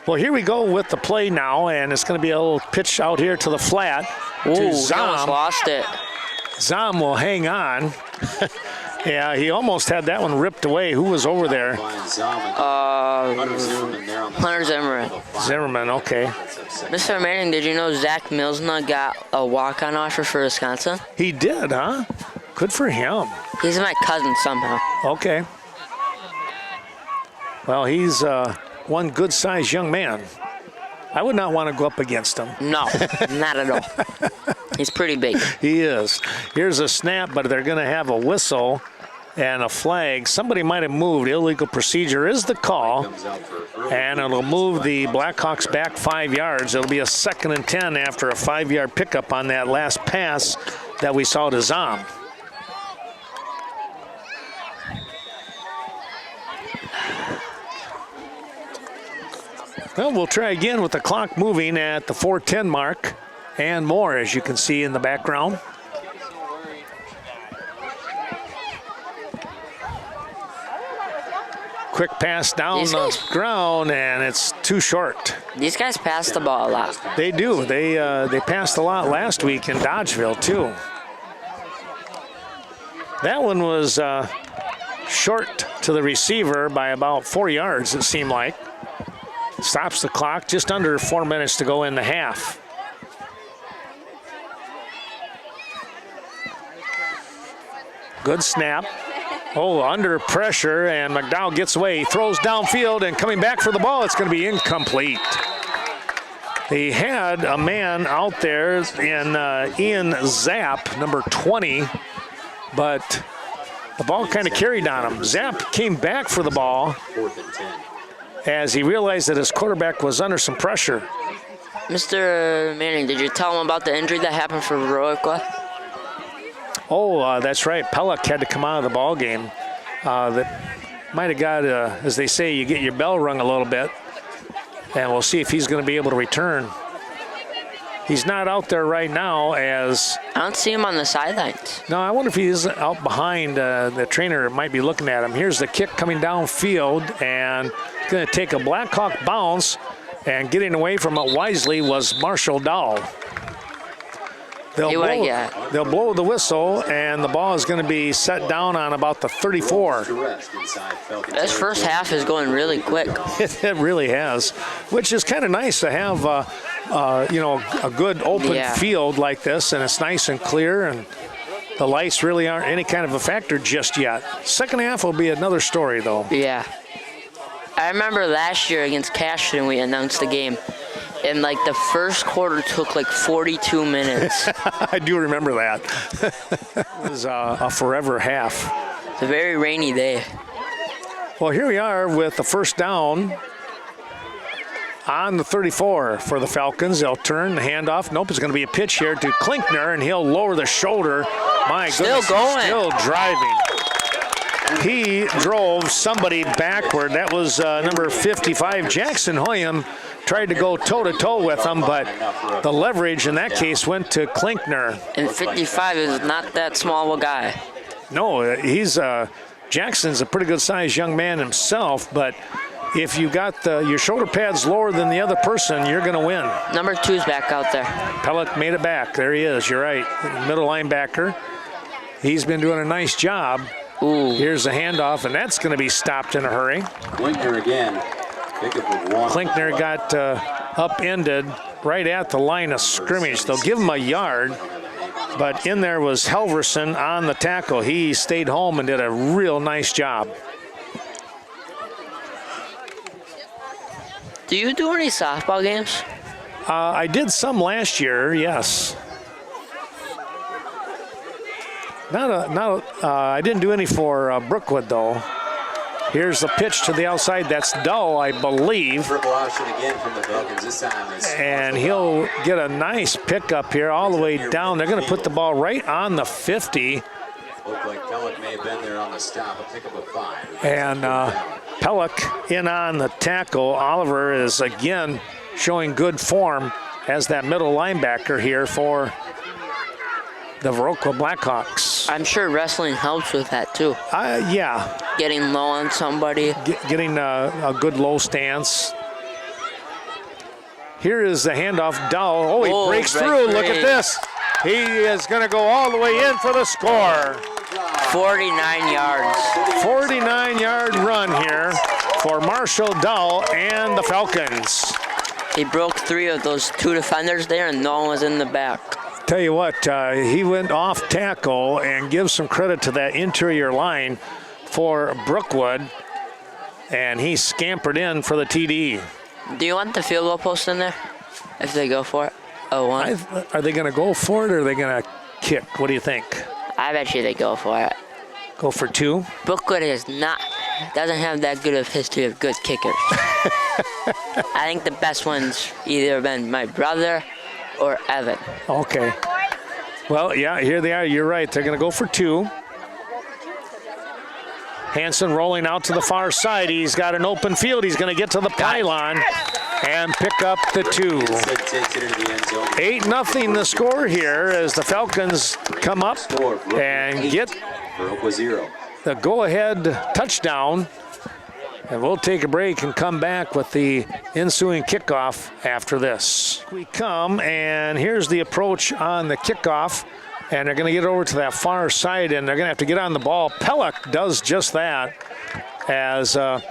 Well, here we go with the play now, and it's going to be a little pitch out here to the flat. Ooh, to he almost Zom. lost it. Zom will hang on. Yeah, he almost had that one ripped away. Who was over there? Hunter Zimmerman. Zimmerman, okay. Mr. Manning, did you know Zach Milsna got a walk-on offer for Wisconsin? He did, huh? Good for him. He's my cousin somehow. Okay. Well, he's one good-sized young man. I would not want to go up against him. No, not at all. He's pretty big. He is. Here's a snap, but they're going to have a whistle and a flag. Somebody might have moved. Illegal procedure is the call, and it'll move the Blackhawks back 5 yards. It'll be a 2nd and 10 after a 5-yard pickup on that last pass that we saw to Zom. Well, we'll try again with the clock moving at the 4:10 mark and more, as you can see in the background. Quick pass down the ground, and it's too short. These guys pass the ball a lot. They do. They passed a lot last week in Dodgeville, too. That one was short to the receiver by about 4 yards, it seemed like. Stops the clock, just under 4 minutes to go in the half. Good snap. Oh, under pressure, and McDowell gets away. He throws downfield, and coming back for the ball, it's going to be incomplete. He had a man out there in Ian Zapp, number 20, but the ball kind of carried on him. Zapp came back for the ball 4th and 10. as he realized that his quarterback was under some pressure. Mr. Manning, did you tell him about the injury that happened for Viroqua? Oh, that's right. Pellick had to come out of the ball game. That might have got, as they say, you get your bell rung a little bit. And we'll see if he's going to be able to return. He's not out there right now as... I don't see him on the sidelines. No, I wonder if he's out behind. The trainer might be looking at him. Here's the kick coming downfield, and going to take a Blackhawk bounce, and getting away from it wisely was Marshall Dahl. They'll blow the whistle, and the ball is going to be set down on about the 34. This first half is going really quick. It really has, which is kind of nice to have, a good open field like this, and it's nice and clear, and the lights really aren't any kind of a factor just yet. Second half will be another story, though. Yeah. I remember last year against Cashton, we announced the game. And, the first quarter took, 42 minutes. I do remember that. It was a forever half. It's a very rainy day. Well, here we are with the first down on the 34 for the Falcons. They'll turn the handoff. Nope, it's going to be a pitch here to Klinkner, and he'll lower the shoulder. My goodness, still driving. He drove somebody backward. That was number 55, Jackson Hoyam. Tried to go toe-to-toe with him, but the leverage in that case went to Klinkner. And 55 is not that small of a guy. No, Jackson's a pretty good-sized young man himself, but if you got your shoulder pads lower than the other person, you're going to win. Number 2's back out there. Pellick made it back. There he is. You're right. Middle linebacker. He's been doing a nice job. Ooh. Here's the handoff, and that's going to be stopped in a hurry. Klinkner again. Klinkner got upended right at the line of scrimmage. They'll give him a yard, but in there was Helverson on the tackle. He stayed home and did a real nice job. Do you do any softball games? I did some last year, yes. I didn't do any for Brookwood, though. Here's the pitch to the outside. That's Dull, I believe. Triple option again from the Falcons this time. And he'll get a nice pickup here all the way down. They're going to put the ball right on the 50. Looked like Pellick may have been there on the stop. A pickup of 5. And Pellick in on the tackle. Oliver is again showing good form as that middle linebacker here for the Viroqua Blackhawks. I'm sure wrestling helps with that, too. Yeah. Getting low on somebody. Getting a good low stance. Here is the handoff. Dow. Oh, he breaks through. Look at this. He is going to go all the way in for the score. 49 yards. 49-yard run here for Marshall Dull and the Falcons. He broke 3 of those 2 defenders there, and no one was in the back. Tell you what, he went off tackle, and give some credit to that interior line for Brookwood, and he scampered in for the TD. Do you want the field goal post in there if they go for it? Oh, one. Are they going to go for it, or are they going to kick? What do you think? I bet you they go for it. Go for 2? Brookwood doesn't have that good of history of good kickers. I think the best one's either been my brother or Evan. Okay. Well, yeah, here they are. You're right. They're going to go for 2. Hansen rolling out to the far side. He's got an open field. He's going to get to the pylon and pick up the 2. 8-0 the score here as the Falcons come up and get the go-ahead touchdown. And we'll take a break and come back with the ensuing kickoff after this. We come, and here's the approach on the kickoff. And they're going to get over to that far side, and they're going to have to get on the ball. Pellick does just that as the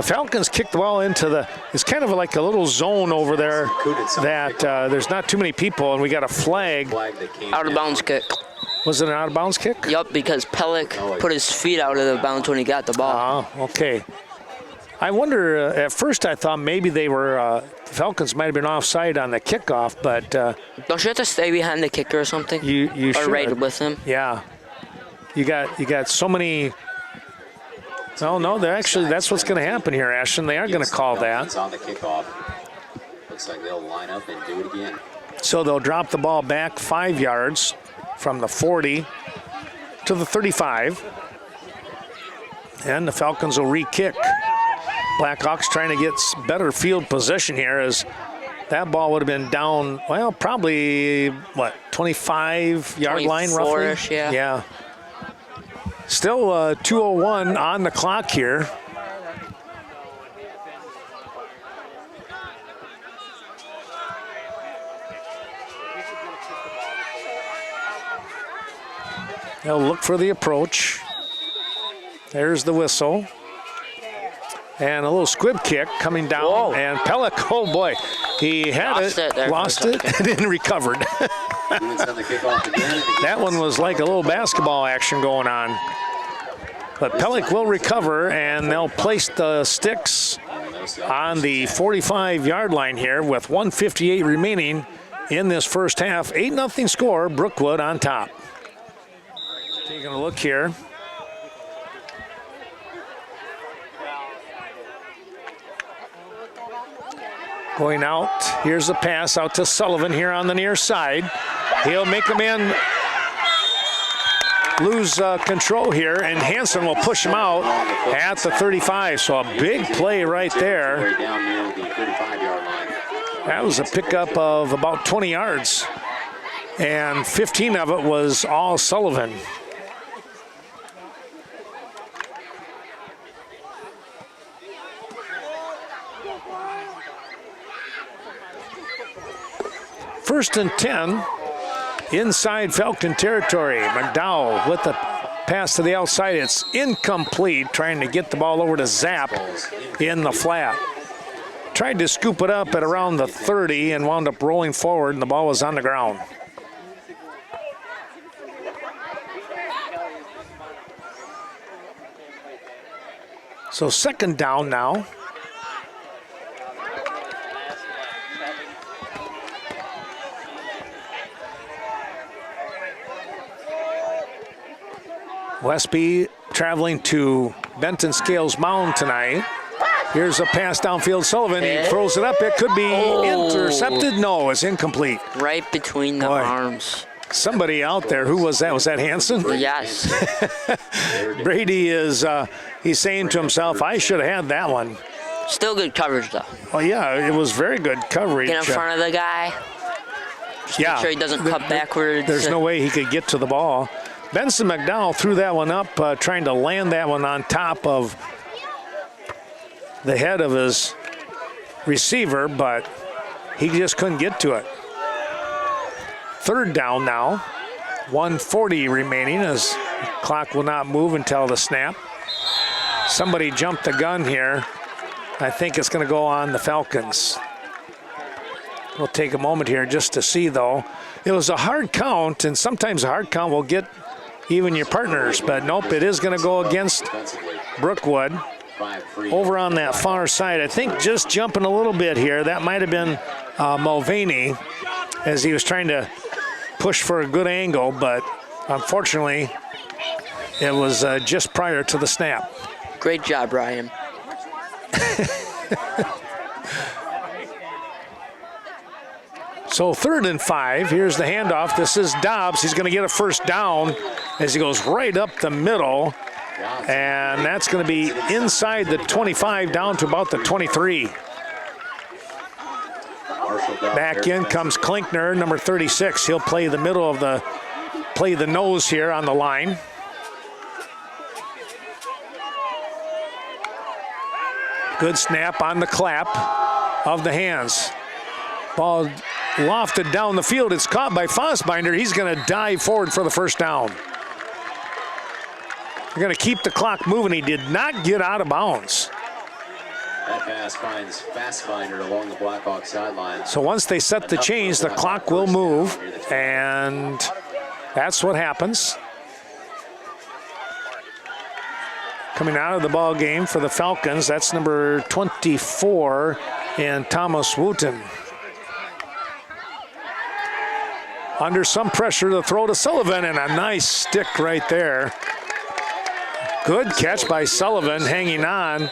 Falcons kick the ball into it's kind of like a little zone over there that there's not too many people, and we got a flag. Out of bounds kick. Was it an out of bounds kick? Yup, because Pellick put his feet out of the bounds when he got the ball. Okay. I wonder, at first I thought maybe they were, the Falcons might have been offside on the kickoff, but... Don't you have to stay behind the kicker or something? You should. Or right with him? Yeah. You got so many... Oh, no, that's what's going to happen here, Ashton. They are going to call that. On the kickoff. Looks like they'll line up and do it again. So they'll drop the ball back 5 yards from the 40 to the 35. And the Falcons will re-kick. Blackhawks trying to get better field position here as that ball would have been down, well, probably, 25-yard line roughly? Yeah. Still 2:01 on the clock here. They'll look for the approach. There's the whistle. And a little squib kick coming down. Whoa. And Pellick, oh boy, he had lost it, and then recovered. That one was like a little basketball action going on. But Pellick will recover, and they'll place the sticks on the 45-yard line here with 1:58 remaining in this first half. 8-0 score, Brookwood on top. Taking a look here. Going out, here's the pass out to Sullivan here on the near side. He'll make a man lose control here, and Hansen will push him out at the 35. So a big play right there. That was a pickup of about 20 yards, and 15 of it was all Sullivan. First and 10, inside Falcon territory. McDowell with the pass to the outside. It's incomplete, trying to get the ball over to Zapp in the flat. Tried to scoop it up at around the 30 and wound up rolling forward, and the ball was on the ground. So second down now. Westby traveling to Benton Scales Mound tonight. Here's a pass downfield. Sullivan, he throws it up. It could be intercepted. No, it's incomplete. Right between the arms. Somebody out there. Who was that? Was that Hansen? Yes. Brady is, he's saying to himself, I should have had that one. Still good coverage, though. Oh, yeah, it was very good coverage. Get in front of the guy. Just make sure he doesn't cut backwards. There's no way he could get to the ball. Benson McDowell threw that one up, trying to land that one on top of the head of his receiver, but he just couldn't get to it. Third down now, 1:40 remaining as Clock will not move until the snap. Somebody jumped the gun here. I think it's going to go on the Falcons. We'll take a moment here just to see, though. It was a hard count, and sometimes a hard count will get even your partners, but nope, it is going to go against Brookwood. Over on that far side, I think just jumping a little bit here, that might have been Mulvaney as he was trying to push for a good angle, but unfortunately, it was just prior to the snap. Great job, Ryan. So 3rd and 5, here's the handoff. This is Dobbs. He's going to get a first down as he goes right up the middle. And that's going to be inside the 25 down to about the 23. Back in comes Klinkner, number 36. He'll play the middle of the nose here on the line. Good snap on the clap of the hands. Ball lofted down the field. It's caught by Fossbinder. He's going to dive forward for the first down. They're going to keep the clock moving. He did not get out of bounds. That pass finds Fassbinder along the Blackhawks sideline. So once they set the chains, the clock will move, and that's what happens. Coming out of the ball game for the Falcons, that's number 24 and Thomas Wooten. Under some pressure, the throw to Sullivan, and a nice stick right there. Good catch by Sullivan, hanging on.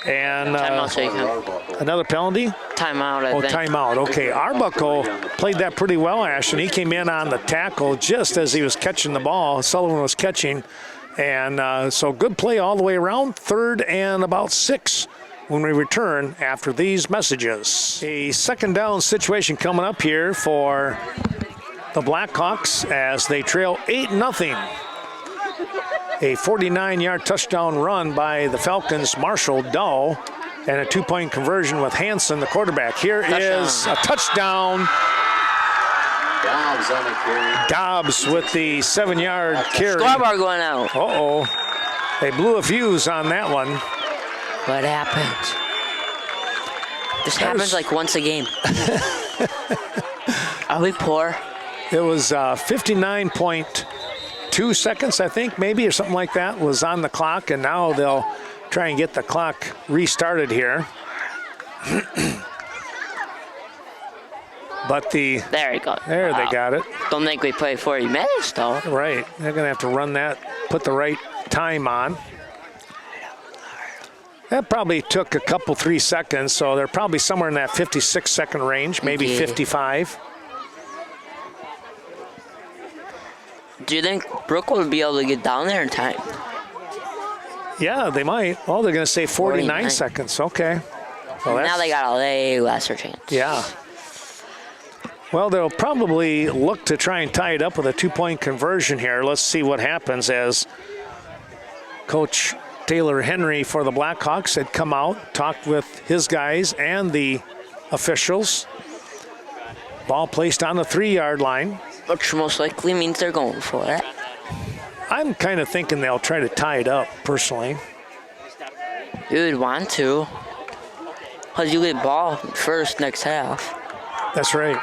And another penalty? Timeout, I think. Timeout. Okay, Arbuckle played that pretty well, Ashton. He came in on the tackle just as he was catching the ball. Sullivan was catching. And so good play all the way around. 3rd and about 6 when we return after these messages. A second down situation coming up here for the Blackhawks as they trail 8-0. A 49-yard touchdown run by the Falcons' Marshall Dull, and a 2-point conversion with Hansen, the quarterback. Here is a touchdown. Dobbs on the carry. Dobbs with the 7-yard carry. Scoreboard going out. Uh-oh. They blew a fuse on that one. What happened? This happens like once a game. Are we poor? It was 59.2 seconds, I think, maybe, or something like that, was on the clock, and now they'll try and get the clock restarted here. But there you go. There, they got it. Don't think we play 40 minutes, though. Right. They're going to have to run that, put the right time on. That probably took a couple, 3 seconds, so they're probably somewhere in that 56-second range, maybe 55. Do you think Brookwood will be able to get down there in time? Yeah, they might. Oh, they're going to say 49 seconds. Okay. Well, now they got a way lesser chance. Yeah. Well, they'll probably look to try and tie it up with a 2-point conversion here. Let's see what happens as Coach Taylor Henry for the Blackhawks had come out, talked with his guys and the officials. Ball placed on the 3-yard line. Which most likely means they're going for it. I'm kind of thinking they'll try to tie it up, personally. You would want to. Because you get ball first next half. That's right.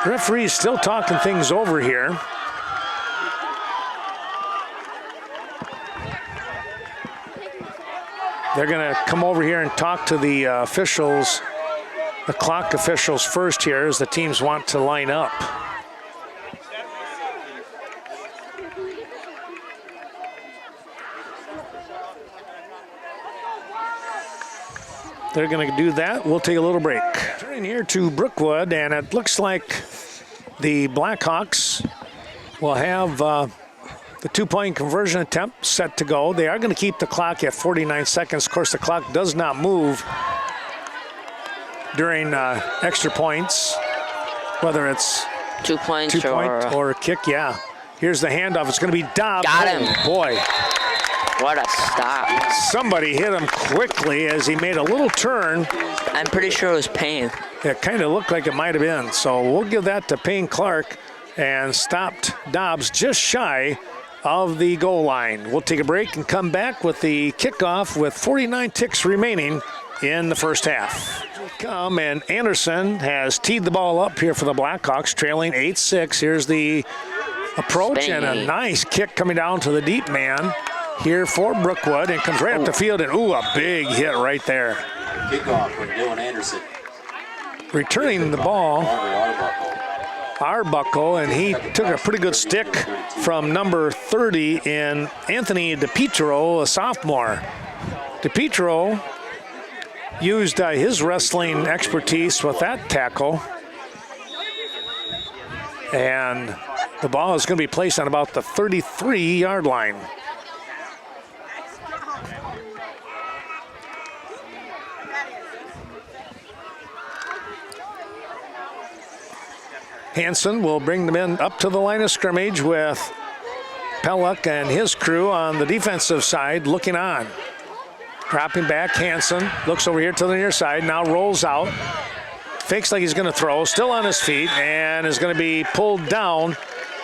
The referee's still talking things over here. They're going to come over here and talk to the officials, the clock officials first here, as the teams want to line up. They're going to do that. We'll take a little break. Turning here to Brookwood, and it looks like the Blackhawks will have the 2-point conversion attempt set to go. They are going to keep the clock at 49 seconds. Of course, the clock does not move during extra points, whether it's 2 points, or a kick. Yeah. Here's the handoff. It's going to be Dobbs. Got him. Oh, boy. What a stop. Somebody hit him quickly as he made a little turn. I'm pretty sure it was Payne. It kind of looked like it might have been. So we'll give that to Payne Clark, and stopped Dobbs just shy of the goal line. We'll take a break and come back with the kickoff with 49 ticks remaining in the first half. Come and Anderson has teed the ball up here for the Blackhawks, trailing 8-6. Here's the approach and a nice kick coming down to the deep man here for Brookwood, and comes right up the field, and ooh, a big hit right there. Kickoff with Dylan Anderson. Returning the ball, Arbuckle, and he took a pretty good stick from number 30 in Anthony DiPietro, a sophomore. DiPietro used his wrestling expertise with that tackle, and the ball is going to be placed on about the 33-yard line. Hansen will bring the men up to the line of scrimmage with Pelluck and his crew on the defensive side looking on. Dropping back, Hansen looks over here to the near side, now rolls out, fakes like he's going to throw, still on his feet, and is going to be pulled down,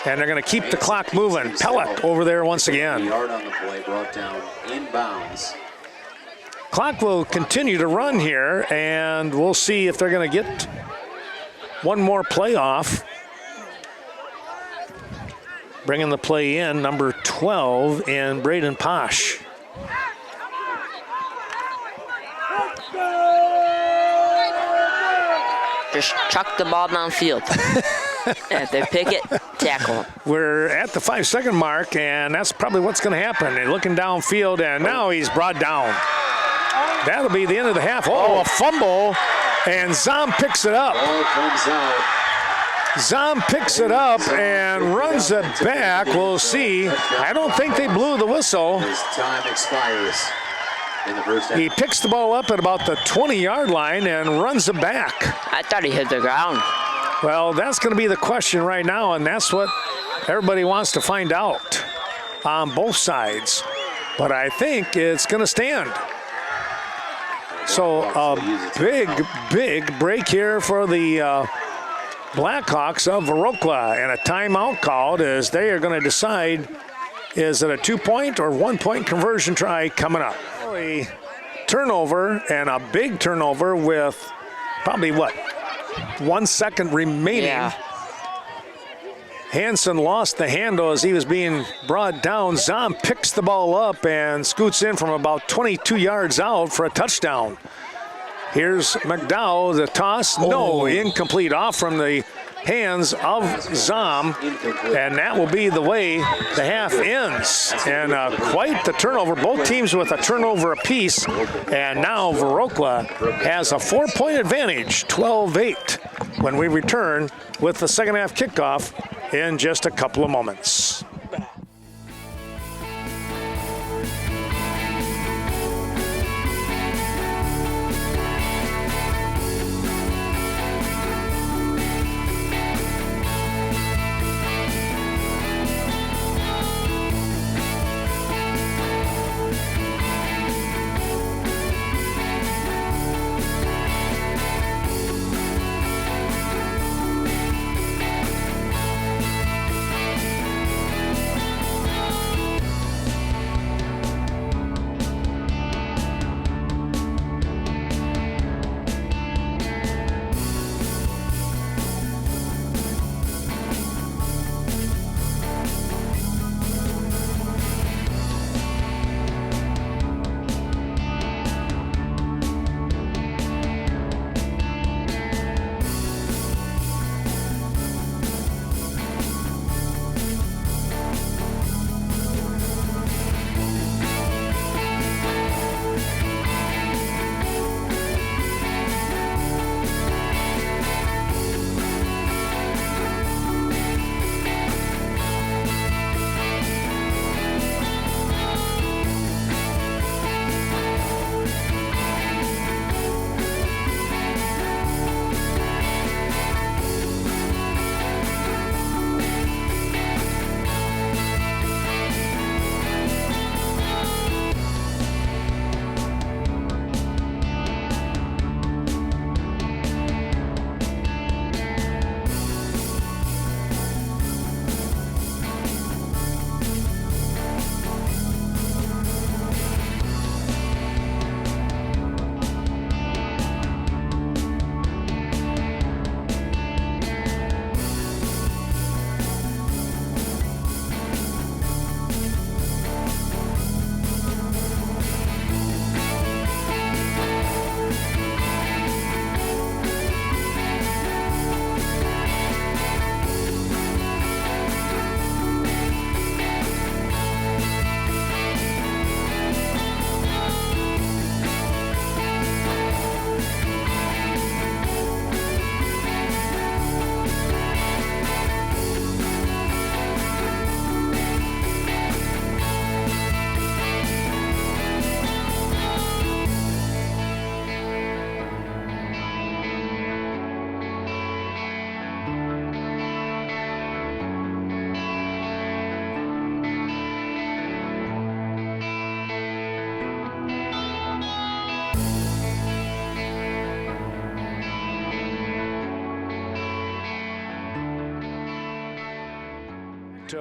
and they're going to keep the clock moving. Pelluck over there once again. Yard on the play, brought down inbounds. Clock will continue to run here, and we'll see if they're going to get one more play off. Bringing the play in, number 12 in Braden Posh. Just chuck the ball downfield. And if they pick it, tackle. We're at the 5-second mark, and that's probably what's going to happen. They're looking downfield, and now he's brought down. That'll be the end of the half. Oh, a fumble, and Zom picks it up. Ball comes out. Zom picks it up and runs it back. We'll see. I don't think they blew the whistle. His time expires in the first half. He picks the ball up at about the 20-yard line and runs it back. I thought he hit the ground. Well, that's going to be the question right now, and that's what everybody wants to find out on both sides. But I think it's going to stand. So a big break here for the Blackhawks of Viroqua, and a timeout called as they are going to decide, is it a 2-point or 1-point conversion try coming up. A turnover, and a big turnover with probably, 1 second remaining. Yeah. Hansen lost the handle as he was being brought down. Zom picks the ball up and scoots in from about 22 yards out for a touchdown. Here's McDowell, the toss. No, incomplete, off from the hands of Zom. And that will be the way the half ends. And quite the turnover. Both teams with a turnover apiece. And now Viroqua has a 4-point advantage, 12-8, when we return with the second half kickoff in just a couple of moments.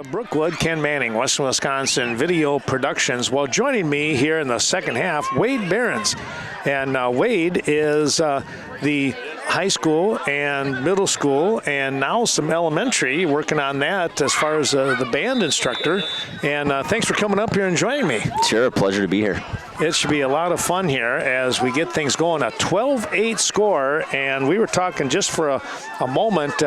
Brookwood, Ken Manning, Western Wisconsin Video Productions. Well, joining me here in the second half, Wade Behrens. And Wade is the high school and middle school and now some elementary, working on that as far as the band instructor. And thanks for coming up here and joining me. Sure, pleasure to be here. It should be a lot of fun here as we get things going. A 12-8 score, and we were talking just for a moment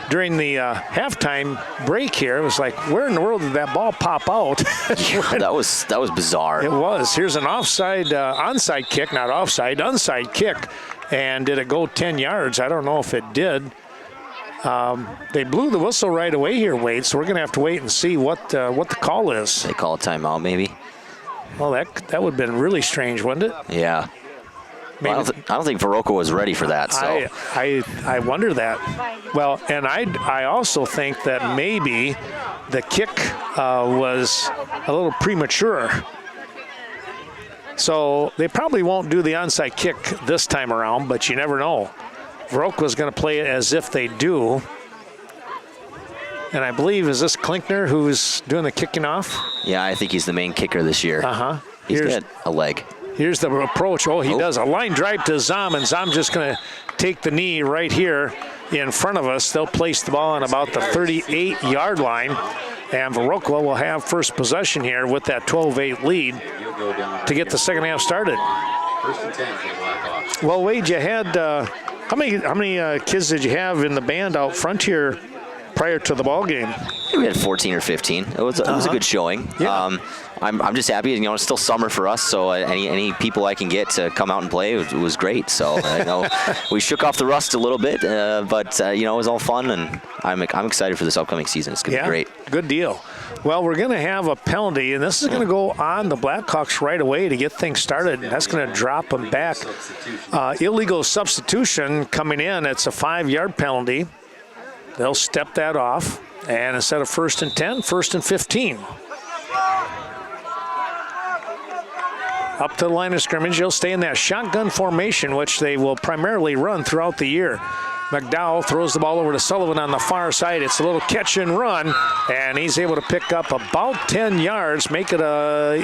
during the halftime break here. It was like, where in the world did that ball pop out? Yeah, that was bizarre. It was. Here's an onside kick, not offside, onside kick. And did it go 10 yards? I don't know if it did. They blew the whistle right away here, Wade, so we're going to have to wait and see what the call is. They call a timeout, maybe? Well, that would have been really strange, wouldn't it? Yeah. Well, I don't think Viroqua was ready for that. So I wonder that. Well, and I also think that maybe the kick was a little premature. So they probably won't do the onside kick this time around, but you never know. Viroqua's going to play it as if they do. And I believe, is this Klinkner who's doing the kicking off? Yeah, I think he's the main kicker this year. Uh-huh. He's got a leg. Here's the approach. Oh, he does a line drive to Zom, and Zom just going to take the knee right here in front of us. They'll place the ball on about the 38-yard line, and Viroqua will have first possession here with that 12-8 lead to get the second half started. Well, Wade, you had how many kids did you have in the band out front here prior to the ball game? We had 14 or 15. It was a good showing. Yeah. I'm just happy. It's still summer for us, so any people I can get to come out and play was great. So we shook off the rust a little bit, but it was all fun, and I'm excited for this upcoming season. It's gonna be great. Good deal. Well, we're going to have a penalty, and this is going to go on the Blackhawks right away to get things started. That's going to drop them back. Illegal substitution coming in. It's a 5-yard penalty. They'll step that off, and instead of 1st and 10, 1st and 15. Up to the line of scrimmage, they'll stay in that shotgun formation, which they will primarily run throughout the year. McDowell throws the ball over to Sullivan on the far side. It's a little catch and run, and he's able to pick up about 10 yards, make it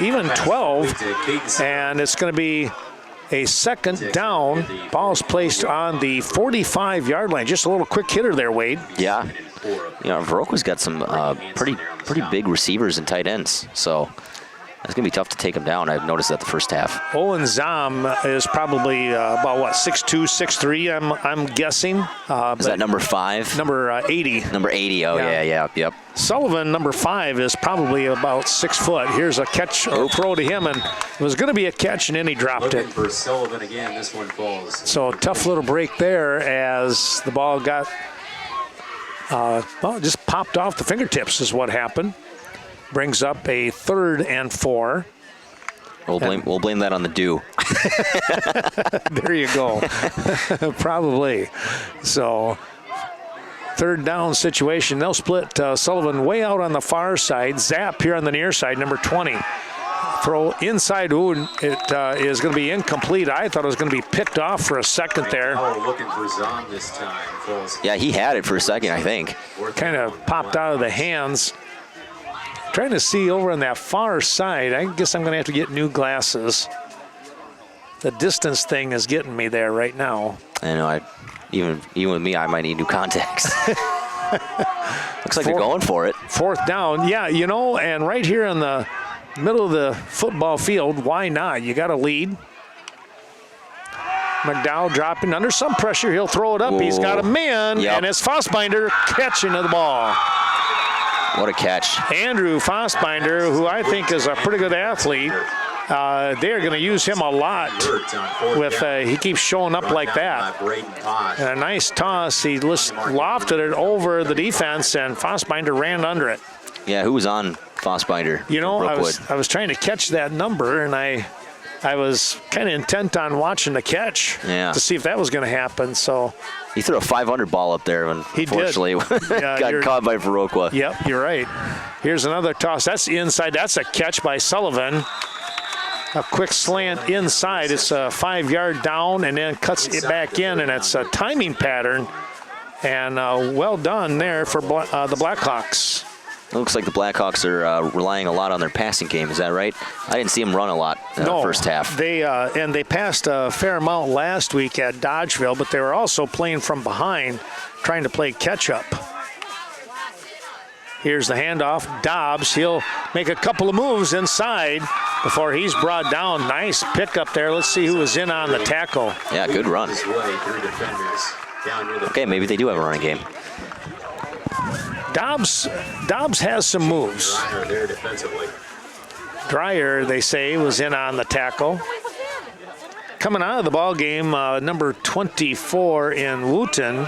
even 12, and it's going to be a second down. Ball's placed on the 45-yard line. Just a little quick hitter there, Wade. Yeah. Viroqua's got some pretty big receivers and tight ends, so it's going to be tough to take them down. I've noticed that the first half. Owen Zom is probably about, 6'2", 6'3", I'm guessing. Is that number 5? Number 80. Number 80, yep. Sullivan, number 5, is probably about 6 foot. Here's a catch or throw to him, and it was going to be a catch, and then he dropped it. For Sullivan again, this one falls. So tough little break there as the ball got, just popped off the fingertips is what happened. Brings up a 3rd and 4. We'll blame that on the dew. There you go. Probably. So 3rd down situation. They'll split Sullivan way out on the far side. Zap here on the near side, number 20. Throw inside. Ooh, it is going to be incomplete. I thought it was going to be picked off for a second there. Looking for Zom this time. Yeah, he had it for a second, I think. Kind of popped out of the hands. Trying to see over on that far side. I guess I'm going to have to get new glasses. The distance thing is getting me there right now. I know. Even with me, I might need new contacts. Looks like they're going for it. 4th down. Yeah, and right here in the middle of the football field, why not? You got a lead. McDowell dropping under some pressure. He'll throw it up. Whoa. He's got a man, and it's Fossbinder catching the ball. What a catch. Andrew Fossbinder, who I think is a pretty good athlete, they're going to use him a lot. He keeps showing up like that. And a nice toss. He lofted it over the defense, and Fossbinder ran under it. Yeah, who was on Fossbinder? I was trying to catch that number, and I was kind of intent on watching the catch to see if that was going to happen. So he threw a 500 ball up there, and unfortunately got caught by Viroqua. Yep, you're right. Here's another toss. That's inside. That's a catch by Sullivan. A quick slant inside. It's a 5-yard down, and then cuts it back in, and it's a timing pattern. And well done there for the Blackhawks. It looks like the Blackhawks are relying a lot on their passing game. Is that right? I didn't see them run a lot in the first half. They passed a fair amount last week at Dodgeville, but they were also playing from behind, trying to play catch-up. Here's the handoff. Dobbs, he'll make a couple of moves inside before he's brought down. Nice pick up there. Let's see who was in on the tackle. Yeah, good run. Okay, maybe they do have a running game. Dobbs has some moves. Dreyer, they say, was in on the tackle. Coming out of the ball game, number 24 in Wooten,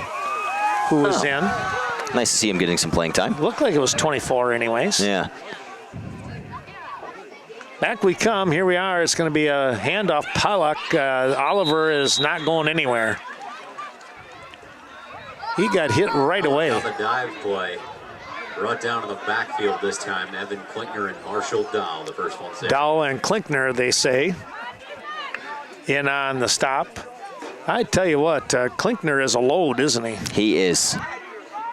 who was in. Nice to see him getting some playing time. Looked like it was 24 anyways. Yeah. Back we come. Here we are. It's going to be a handoff. Pollock. Oliver is not going anywhere. He got hit right away. A dive play. Brought down in the backfield this time. Evan Klinkner and Marshall Dow, the first one. Dow and Klinkner, they say, in on the stop. I tell you what, Klinkner is a load, isn't he? He is.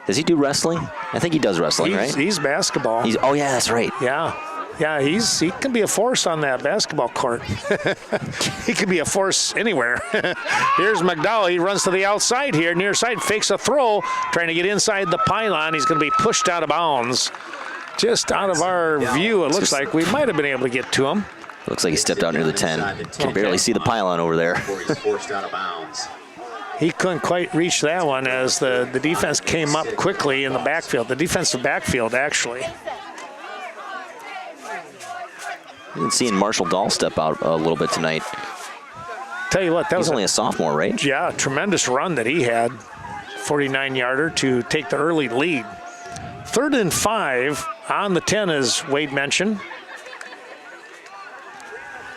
Does he do wrestling? I think he does wrestling, right? He's basketball. Oh, yeah, that's right. Yeah, he can be a force on that basketball court. He could be a force anywhere. Here's McDowell. He runs to the outside here, near side, fakes a throw, trying to get inside the pylon. He's going to be pushed out of bounds. Just out of our view, it looks like we might have been able to get to him. Looks like he stepped out near the 10. Can barely see the pylon over there. He's forced out of bounds. He couldn't quite reach that one as the defense came up quickly in the backfield, the defensive backfield, actually. Been seeing Marshall Dahl step out a little bit tonight. Tell you what, that was only a sophomore, right? Yeah, tremendous run that he had. 49-yarder to take the early lead. 3rd and 5 on the 10, as Wade mentioned.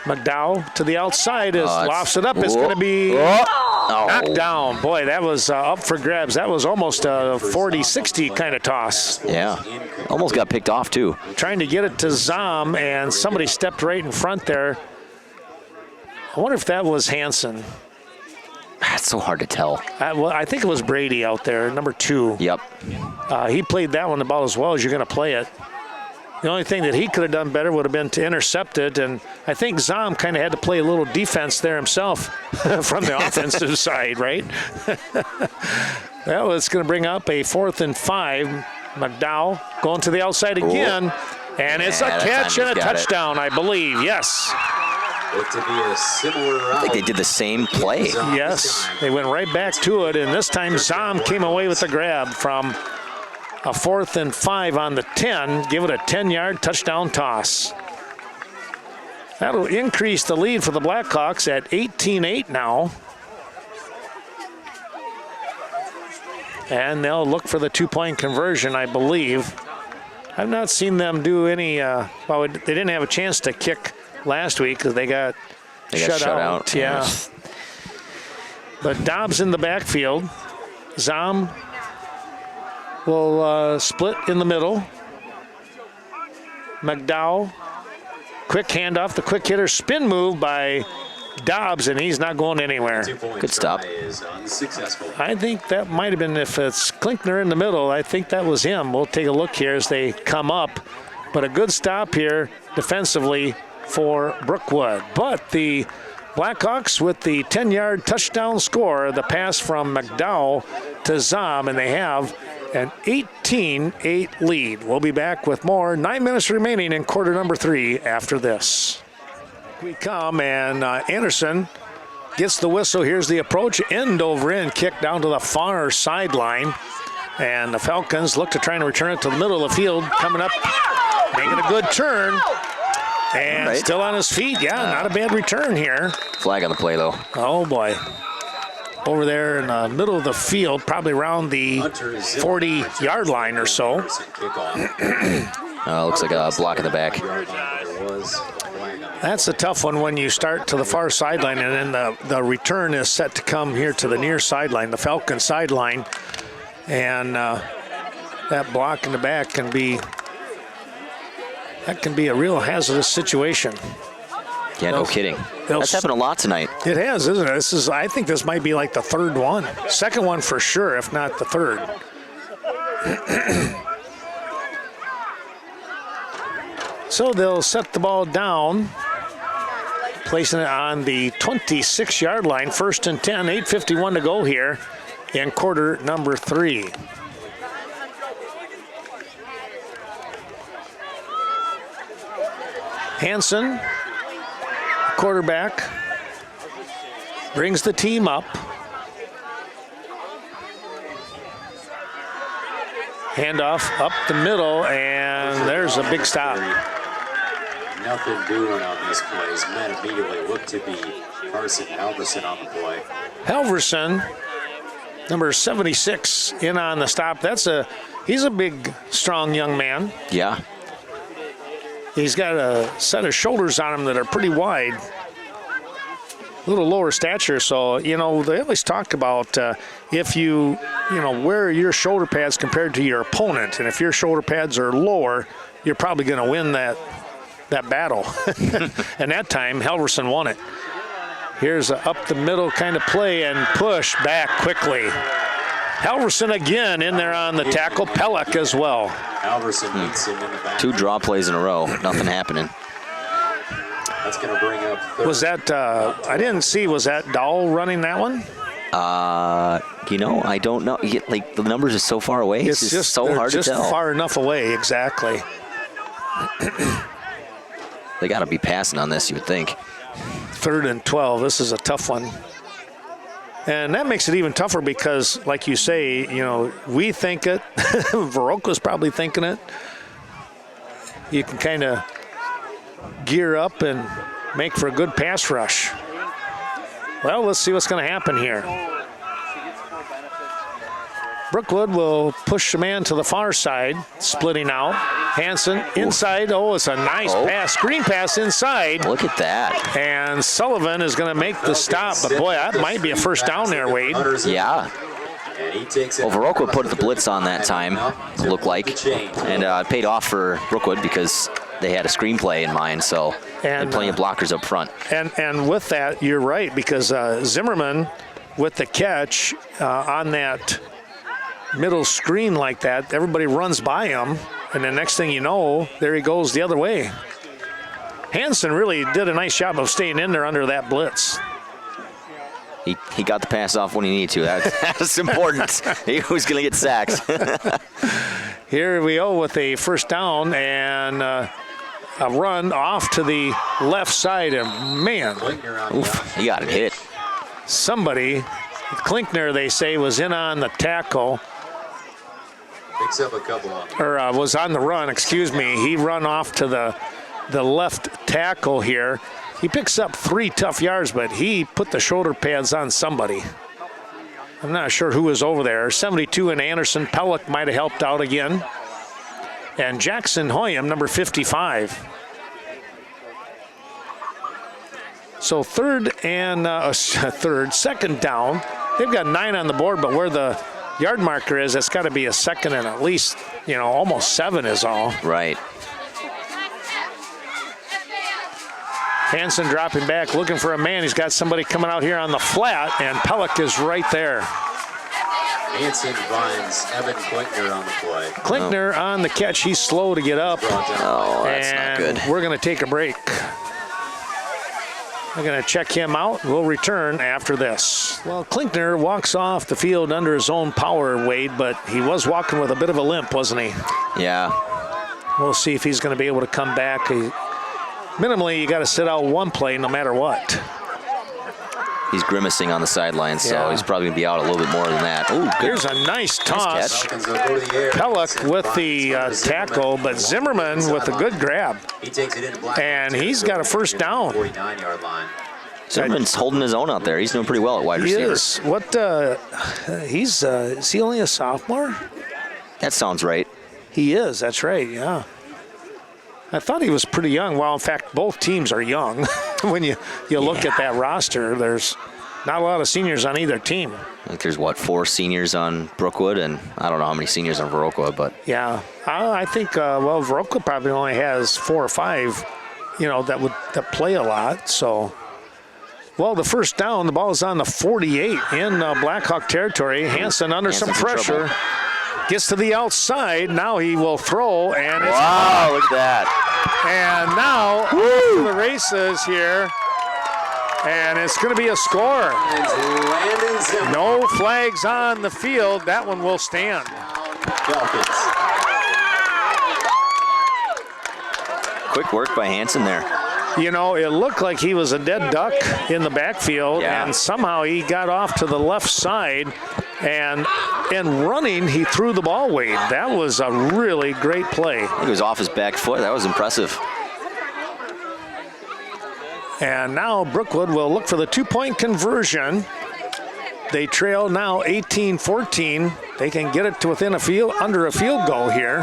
McDowell to the outside as lofts it up. It's going to be knocked down. Boy, that was up for grabs. That was almost a 40-60 kind of toss. Yeah, almost got picked off too. Trying to get it to Zom, and somebody stepped right in front there. I wonder if that was Hansen. That's so hard to tell. I think it was Brady out there, number 2. Yep. He played that one about as well as you're going to play it. The only thing that he could have done better would have been to intercept it, and I think Zom kind of had to play a little defense there himself from the offensive side, right? Well, it's going to bring up a 4th and 5. McDowell going to the outside again, and it's a catch and a touchdown, I believe. Yes. Looked to be a similar route. I think they did the same play. Yes, they went right back to it, and this time Zom came away with the grab from a 4th and 5 on the 10. Give it a 10-yard touchdown toss. That'll increase the lead for the Blackhawks at 18-8 now. And they'll look for the 2-point conversion, I believe. I've not seen them do any, well, they didn't have a chance to kick last week because they got shut out. Yeah. But Dobbs in the backfield. Zom will split in the middle. McDowell, quick handoff, the quick hitter spin move by Dobbs, and he's not going anywhere. Good stop. I think that might have been, if it's Klinkner in the middle, I think that was him. We'll take a look here as they come up. But a good stop here defensively for Brookwood. But the Blackhawks with the 10-yard touchdown score, the pass from McDowell to Zom, and they have an 18-8 lead. We'll be back with more. 9 minutes remaining in quarter number 3 after this. We come, and Anderson gets the whistle. Here's the approach. End over end kick down to the far sideline. And the Falcons look to try and return it to the middle of the field. Coming up, making a good turn. And still on his feet. Yeah, not a bad return here. Flag on the play, though. Oh, boy. Over there in the middle of the field, probably around the 40-yard line or so. Looks like a block in the back. That's a tough one when you start to the far sideline and then the return is set to come here to the near sideline, the Falcon sideline. And that block in the back can be a real hazardous situation. Yeah, no kidding. That's happened a lot tonight. It has, isn't it? I think this might be like the 3rd one. 2nd one for sure, if not the 3rd. So they'll set the ball down, placing it on the 26-yard line. 1st and 10, 8:51 to go here in quarter number 3. Hansen, quarterback, brings the team up. Handoff up the middle, and there's a big stop. Nothing doing on these plays. Men immediately look to be Carson Halverson on the play. Halverson, number 76, in on the stop. He's a big, strong young man. Yeah. He's got a set of shoulders on him that are pretty wide. A little lower stature, so, they always talk about if you wear your shoulder pads compared to your opponent, and if your shoulder pads are lower, you're probably going to win that battle. And that time, Halverson won it. Here's a up the middle kind of play and push back quickly. Halverson again in there on the tackle. Pellick as well. Halverson meets him in the back. 2 draw plays in a row. Nothing happening. That's going to bring up third. Was that, I didn't see, was that Dahl running that one? I don't know. Like, the numbers are so far away. It's just so hard to tell. Just far enough away, exactly. They got to be passing on this, you would think. 3rd and 12. This is a tough one. And that makes it even tougher because, like you say, we think it. Viroqua's probably thinking it. You can kind of gear up and make for a good pass rush. Well, let's see what's going to happen here. Brookwood will push the man to the far side, splitting out. Hansen inside. Oh, it's a nice pass. Screen pass inside. Look at that. And Sullivan is going to make the stop. But, boy, that might be a first down there, Wade. Yeah. Well, Viroqua put the blitz on that time, it looked like. And it paid off for Brookwood because they had a screenplay in mind, so they had plenty of blockers up front. And with that, you're right, because Zimmerman with the catch on that middle screen like that, everybody runs by him, and the next thing you know, there he goes the other way. Hansen really did a nice job of staying in there under that blitz. He got the pass off when he needed to. That's important. He was going to get sacked. Here we go with a first down and a run off to the left side, and man, oof, he got hit. Somebody, Klinkner, they say, was in on the tackle. Picks up a couple on or was on the run, excuse me. He run off to the left tackle here. He picks up 3 tough yards, but he put the shoulder pads on somebody. I'm not sure who was over there. 72 and Anderson. Pellick might have helped out again. And Jackson Hoyam, number 55. So second down. They've got 9 on the board, but where the yard marker is, it's got to be a second and at least, almost 7 is all. Right. Hansen dropping back, looking for a man. He's got somebody coming out here on the flat, and Pellick is right there. Hansen finds Evan Klinkner on the play. Klinkner on the catch. He's slow to get up. Oh, that's not good. We're going to take a break. We're going to check him out. We'll return after this. Well, Klinkner walks off the field under his own power, Wade, but he was walking with a bit of a limp, wasn't he? Yeah. We'll see if he's going to be able to come back. Minimally, you got to sit out one play no matter what. He's grimacing on the sidelines, so he's probably going to be out a little bit more than that. Ooh, here's a nice toss. Nice Pellick with the tackle, but Zimmerman with a good grab. And he's got a first down. Zimmerman's holding his own out there. He's doing pretty well at wide receiver. He is. Is he only a sophomore? That sounds right. He is, that's right, yeah. I thought he was pretty young. Well, in fact, both teams are young. When you look at that roster, there's not a lot of seniors on either team. I think there's, 4 seniors on Brookwood, and I don't know how many seniors on Viroqua, but... Yeah, I think, Viroqua probably only has 4 or 5, that play a lot, so... Well, the first down, the ball is on the 48 in Blackhawk territory. Hansen under some pressure. Gets to the outside. Now he will throw, and it's Wow, look at that. And now off to the races here. And it's going to be a score. No flags on the field. That one will stand. Quick work by Hansen there. You know, it looked like he was a dead duck in the backfield, and somehow he got off to the left side, and running, he threw the ball away. That was a really great play. He was off his back foot. That was impressive. And now Brookwood will look for the two-point conversion. They trail now 18-14. They can get it to within under a field goal here.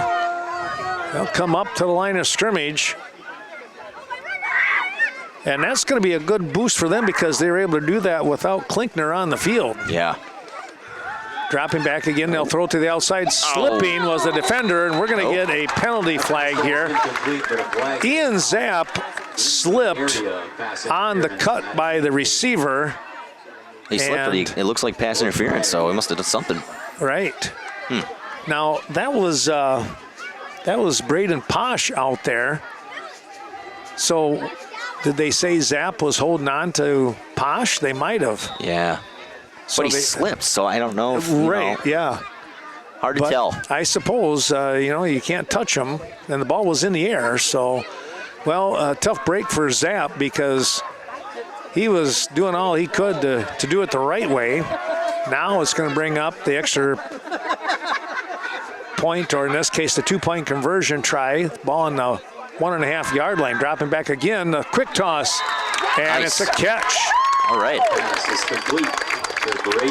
They'll come up to the line of scrimmage. And that's going to be a good boost for them because they were able to do that without Klinkner on the field. Yeah. Dropping back again, they'll throw to the outside. Slipping was the defender, and we're going to get a penalty flag here. Ian Zapp slipped on the cut by the receiver. He slipped, but it looks like pass interference, so he must have done something. Right. Now, that was Braden Posh out there. So did they say Zapp was holding on to Posh? They might have. Yeah. So but he slipped, so I don't know. Yeah. Hard to tell. I suppose, you can't touch him, and the ball was in the air. So, a tough break for Zapp because he was doing all he could to do it the right way. Now it's going to bring up the extra point, or in this case, the two-point conversion try. Ball on the 1.5 yard line, dropping back again. A quick toss, and It's a catch. All right.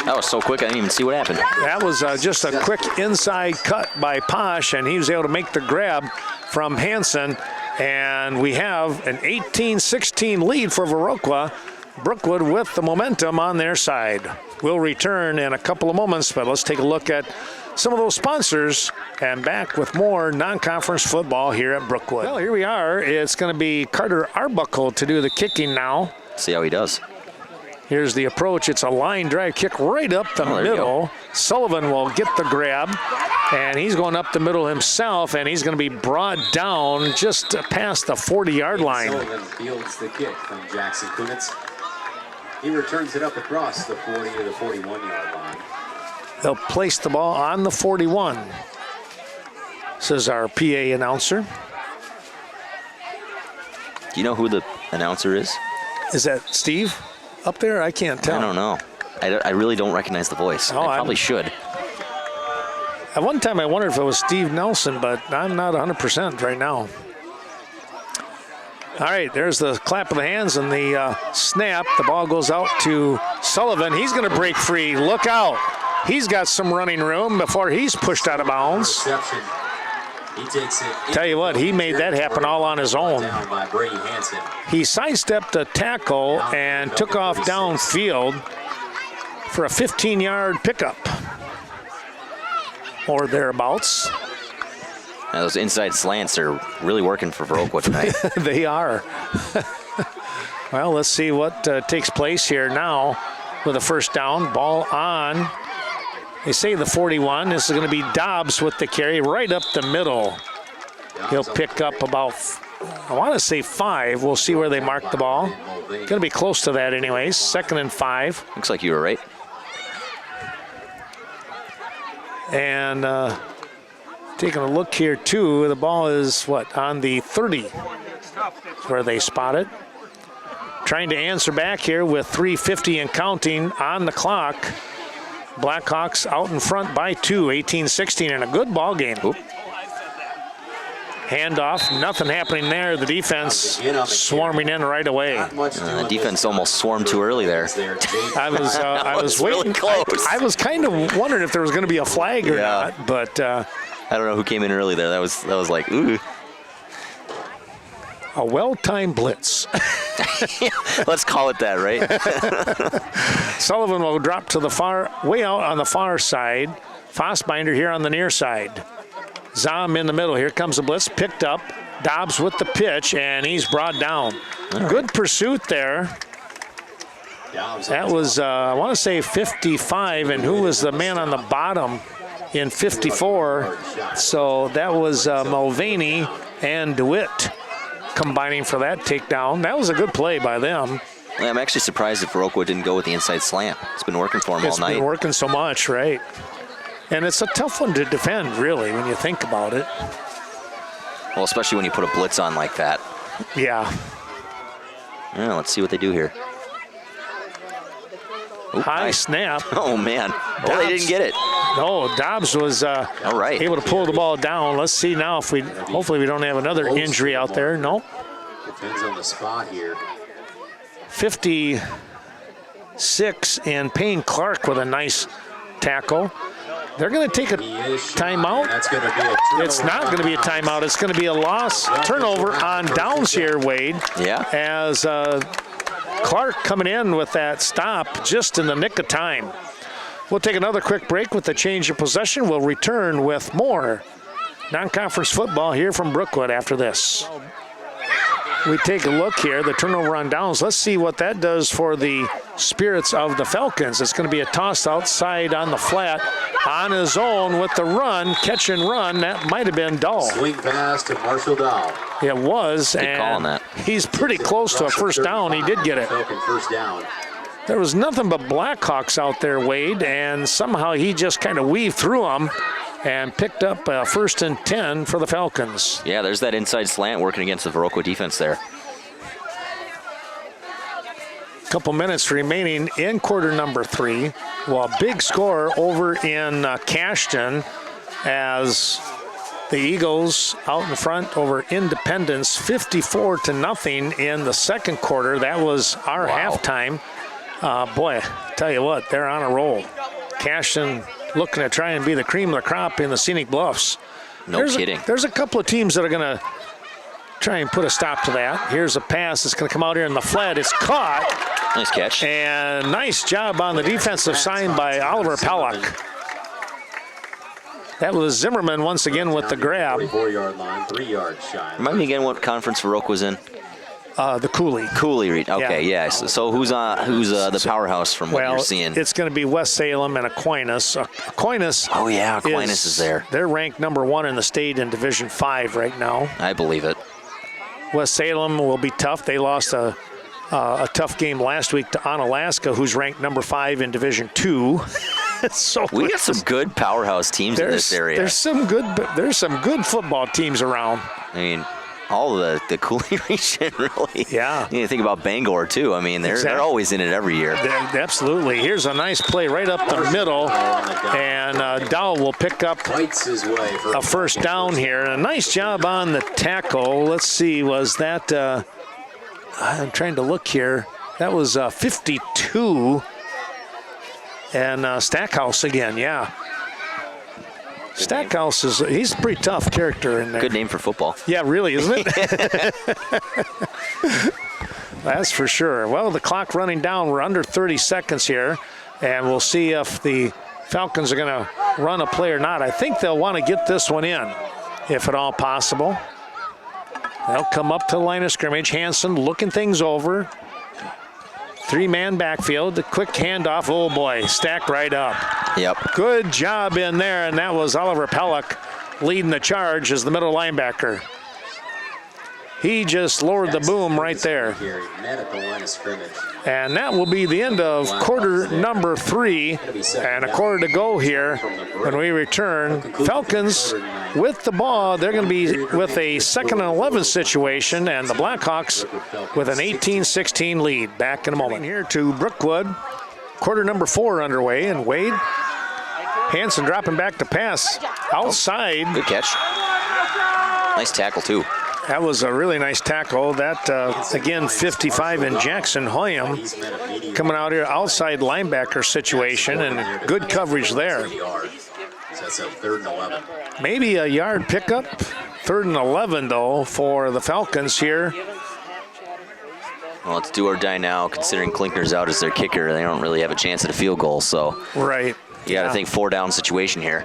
That was so quick, I didn't even see what happened. That was just a quick inside cut by Posh, and he was able to make the grab from Hansen. And we have an 18-16 lead for Viroqua. Brookwood with the momentum on their side. We'll return in a couple of moments, but let's take a look at some of those sponsors and back with more non-conference football here at Brookwood. Well, here we are. It's going to be Carter Arbuckle to do the kicking now. See how he does. Here's the approach. It's a line drive kick right up the middle. Sullivan will get the grab, and he's going up the middle himself, and he's going to be brought down just past the 40-yard line. Sullivan fields the kick from Jackson Kunitz. He returns it up across the 40 to the 41-yard line. They'll place the ball on the 41, says our PA announcer. Do you know who the announcer is? Is that Steve up there? I can't tell. I don't know. I really don't recognize the voice. I probably should. At one time I wondered if it was Steve Nelson, but I'm not 100% right now. All right, there's the clap of the hands and the snap. The ball goes out to Sullivan. He's going to break free. Look out. He's got some running room before he's pushed out of bounds. He takes it. Tell you what, he made that happen all on his own. By Brady Hansen. He sidestepped a tackle and took off downfield for a 15-yard pickup or thereabouts. Now, those inside slants are really working for Viroqua tonight. They are. Well, let's see what takes place here now with a first down. Ball on. They say the 41. This is going to be Dobbs with the carry right up the middle. He'll pick up about, I want to say 5. We'll see where they mark the ball. Going to be close to that anyways. 2nd and 5. Looks like you were right. And taking a look here too, the ball is on the 30 where they spot it. Trying to answer back here with 3:50 and counting on the clock. Blackhawks out in front by 2, 18-16, and a good ball game. Oop. Handoff, nothing happening there. The defense swarming in right away. The defense almost swarmed too early there. I was waiting. Really close. I was kind of wondering if there was going to be a flag or not, but I don't know who came in early there. That was like, ooh. A well-timed blitz. Let's call it that, right? Sullivan will drop to the way out on the far side. Fossbinder here on the near side. Zom in the middle. Here comes the blitz. Picked up. Dobbs with the pitch, and he's brought down. Right. Good pursuit there. That was, I want to say 55, and who was the man on the bottom in 54. So that was Mulvaney and DeWitt combining for that takedown. That was a good play by them. Yeah, I'm actually surprised if Viroqua didn't go with the inside slant. It's been working for him all night. It's been working so much, right? And it's a tough one to defend, really, when you think about it. Well, especially when you put a blitz on like that. Yeah. Yeah, let's see what they do here. Oop, High snap. Oh, man. Oh, they didn't get it. No, Dobbs was all right. able to pull the ball down. Let's see now if hopefully we don't have another injury out there. No. Depends on the spot here. 56 and Payne Clark with a nice tackle. They're going to take a timeout. That's going to be a It's not going to be a timeout. It's going to be a loss. Turnover on downs here, Wade. Yeah. As Clark coming in with that stop just in the nick of time. We'll take another quick break with the change of possession. We'll return with more non-conference football here from Brookwood after this. We take a look here, the turnover on downs. Let's see what that does for the spirits of the Falcons. It's going to be a toss outside on the flat on his own with the run, catch and run. That might have been Dahl. swing pass to Marshall Dahl. It was, Good call on and that. he's pretty close to a first down. He did get it. Falcon first down. There was nothing but Blackhawks out there, Wade, and somehow he just kind of weaved through them and picked up a 1st and 10 for the Falcons. Yeah, there's that inside slant working against the Viroqua defense there. Couple minutes remaining in quarter number 3. Well, big score over in Cashton as the Eagles out in front over Independence, 54-0 in the second quarter. That was our halftime. Boy, tell you what, they're on a roll. Cashton looking to try and be the cream of the crop in the Scenic Bluffs. No kidding. There's a couple of teams that are going to try and put a stop to that. Here's a pass that's going to come out here in the flat. It's caught. Nice catch. And nice job on the defensive side by Oliver Pellock. That was Zimmerman once again with the grab. 44-yard line, 3 yards shy. Remind me again what conference Viroqua was in. The Cooley. Cooley. Okay, yeah. So who's the powerhouse from what you're seeing? It's going to be West Salem and Aquinas. Aquinas. Oh yeah, Aquinas is there. They're ranked number 1 in the state in Division 5 right now. I believe it. West Salem will be tough. They lost a tough game last week to Onalaska, who's ranked number 5 in Division 2. So we got some good powerhouse teams in this area. There's some good football teams around. I mean, all of the Cooley region, really. Yeah. You think about Bangor too. I mean, they're always in it every year. Absolutely. Here's a nice play right up the middle, and Dow will pick up a first down here. A nice job on the tackle. Let's see, was that? I'm trying to look here. That was 52. And Stackhouse again, yeah. Stackhouse he's a pretty tough character in there. Good name for football. Yeah, really, isn't it? That's for sure. Well, the clock running down. We're under 30 seconds here, and we'll see if the Falcons are going to run a play or not. I think they'll want to get this one in, if at all possible. They'll come up to the line of scrimmage. Hansen looking things over. 3-man backfield, the quick handoff. Oh boy, stacked right up. Yep. Good job in there, and that was Oliver Pellock leading the charge as the middle linebacker. He just lowered the boom right there. And that will be the end of quarter number 3, and a quarter to go here when we return. Falcons with the ball. They're going to be with a 2nd and 11 situation, and the Blackhawks with an 18-16 lead. Back in a moment. Here to Brookwood. Quarter number 4 underway, and Wade Hansen dropping back to pass outside. Good catch. Nice tackle too. That was a really nice tackle. That, again, 55 in Jackson Hoyam coming out here, outside linebacker situation, and good coverage there. That's a 3rd and 11. Maybe a yard pickup. 3rd and 11, though, for the Falcons here. Well, it's do or die now, considering Klinkner's out as their kicker. They don't really have a chance at a field goal, so right. You got to think 4-down situation here.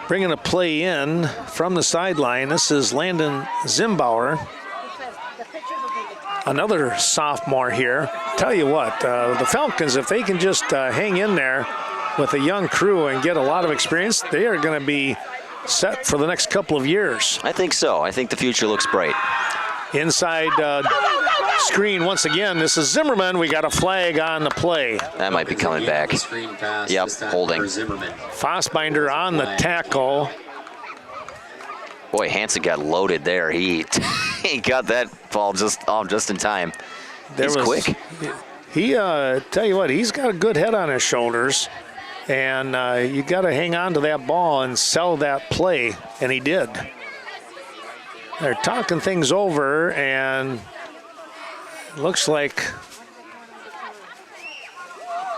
Bringing a play in from the sideline. This is Landon Zimbauer, another sophomore here. Tell you what, the Falcons, if they can just hang in there with a young crew and get a lot of experience, they are going to be set for the next couple of years. I think so. I think the future looks bright. Inside screen once again. This is Zimmerman. We got a flag on the play. That might be coming back. Yep, holding. Fassbinder on the tackle. Boy, Hansen got loaded there. He got that ball just in time. He's quick. He tell you what, he's got a good head on his shoulders, and you got to hang on to that ball and sell that play, and he did. They're talking things over, and it looks like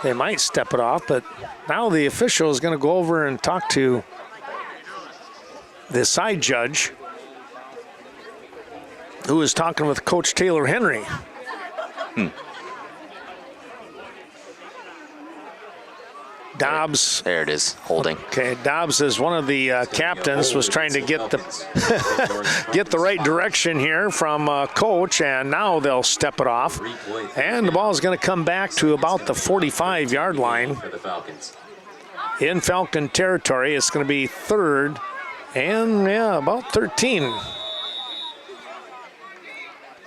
they might step it off, but now the official is going to go over and talk to the side judge, who is talking with Coach Taylor Henry. Dobbs. There it is, holding. Okay, Dobbs is one of the captains, was trying to get the get the right direction here from Coach, and now they'll step it off. And the ball is going to come back to about the 45-yard line. In Falcon territory, it's going to be third and, about 13.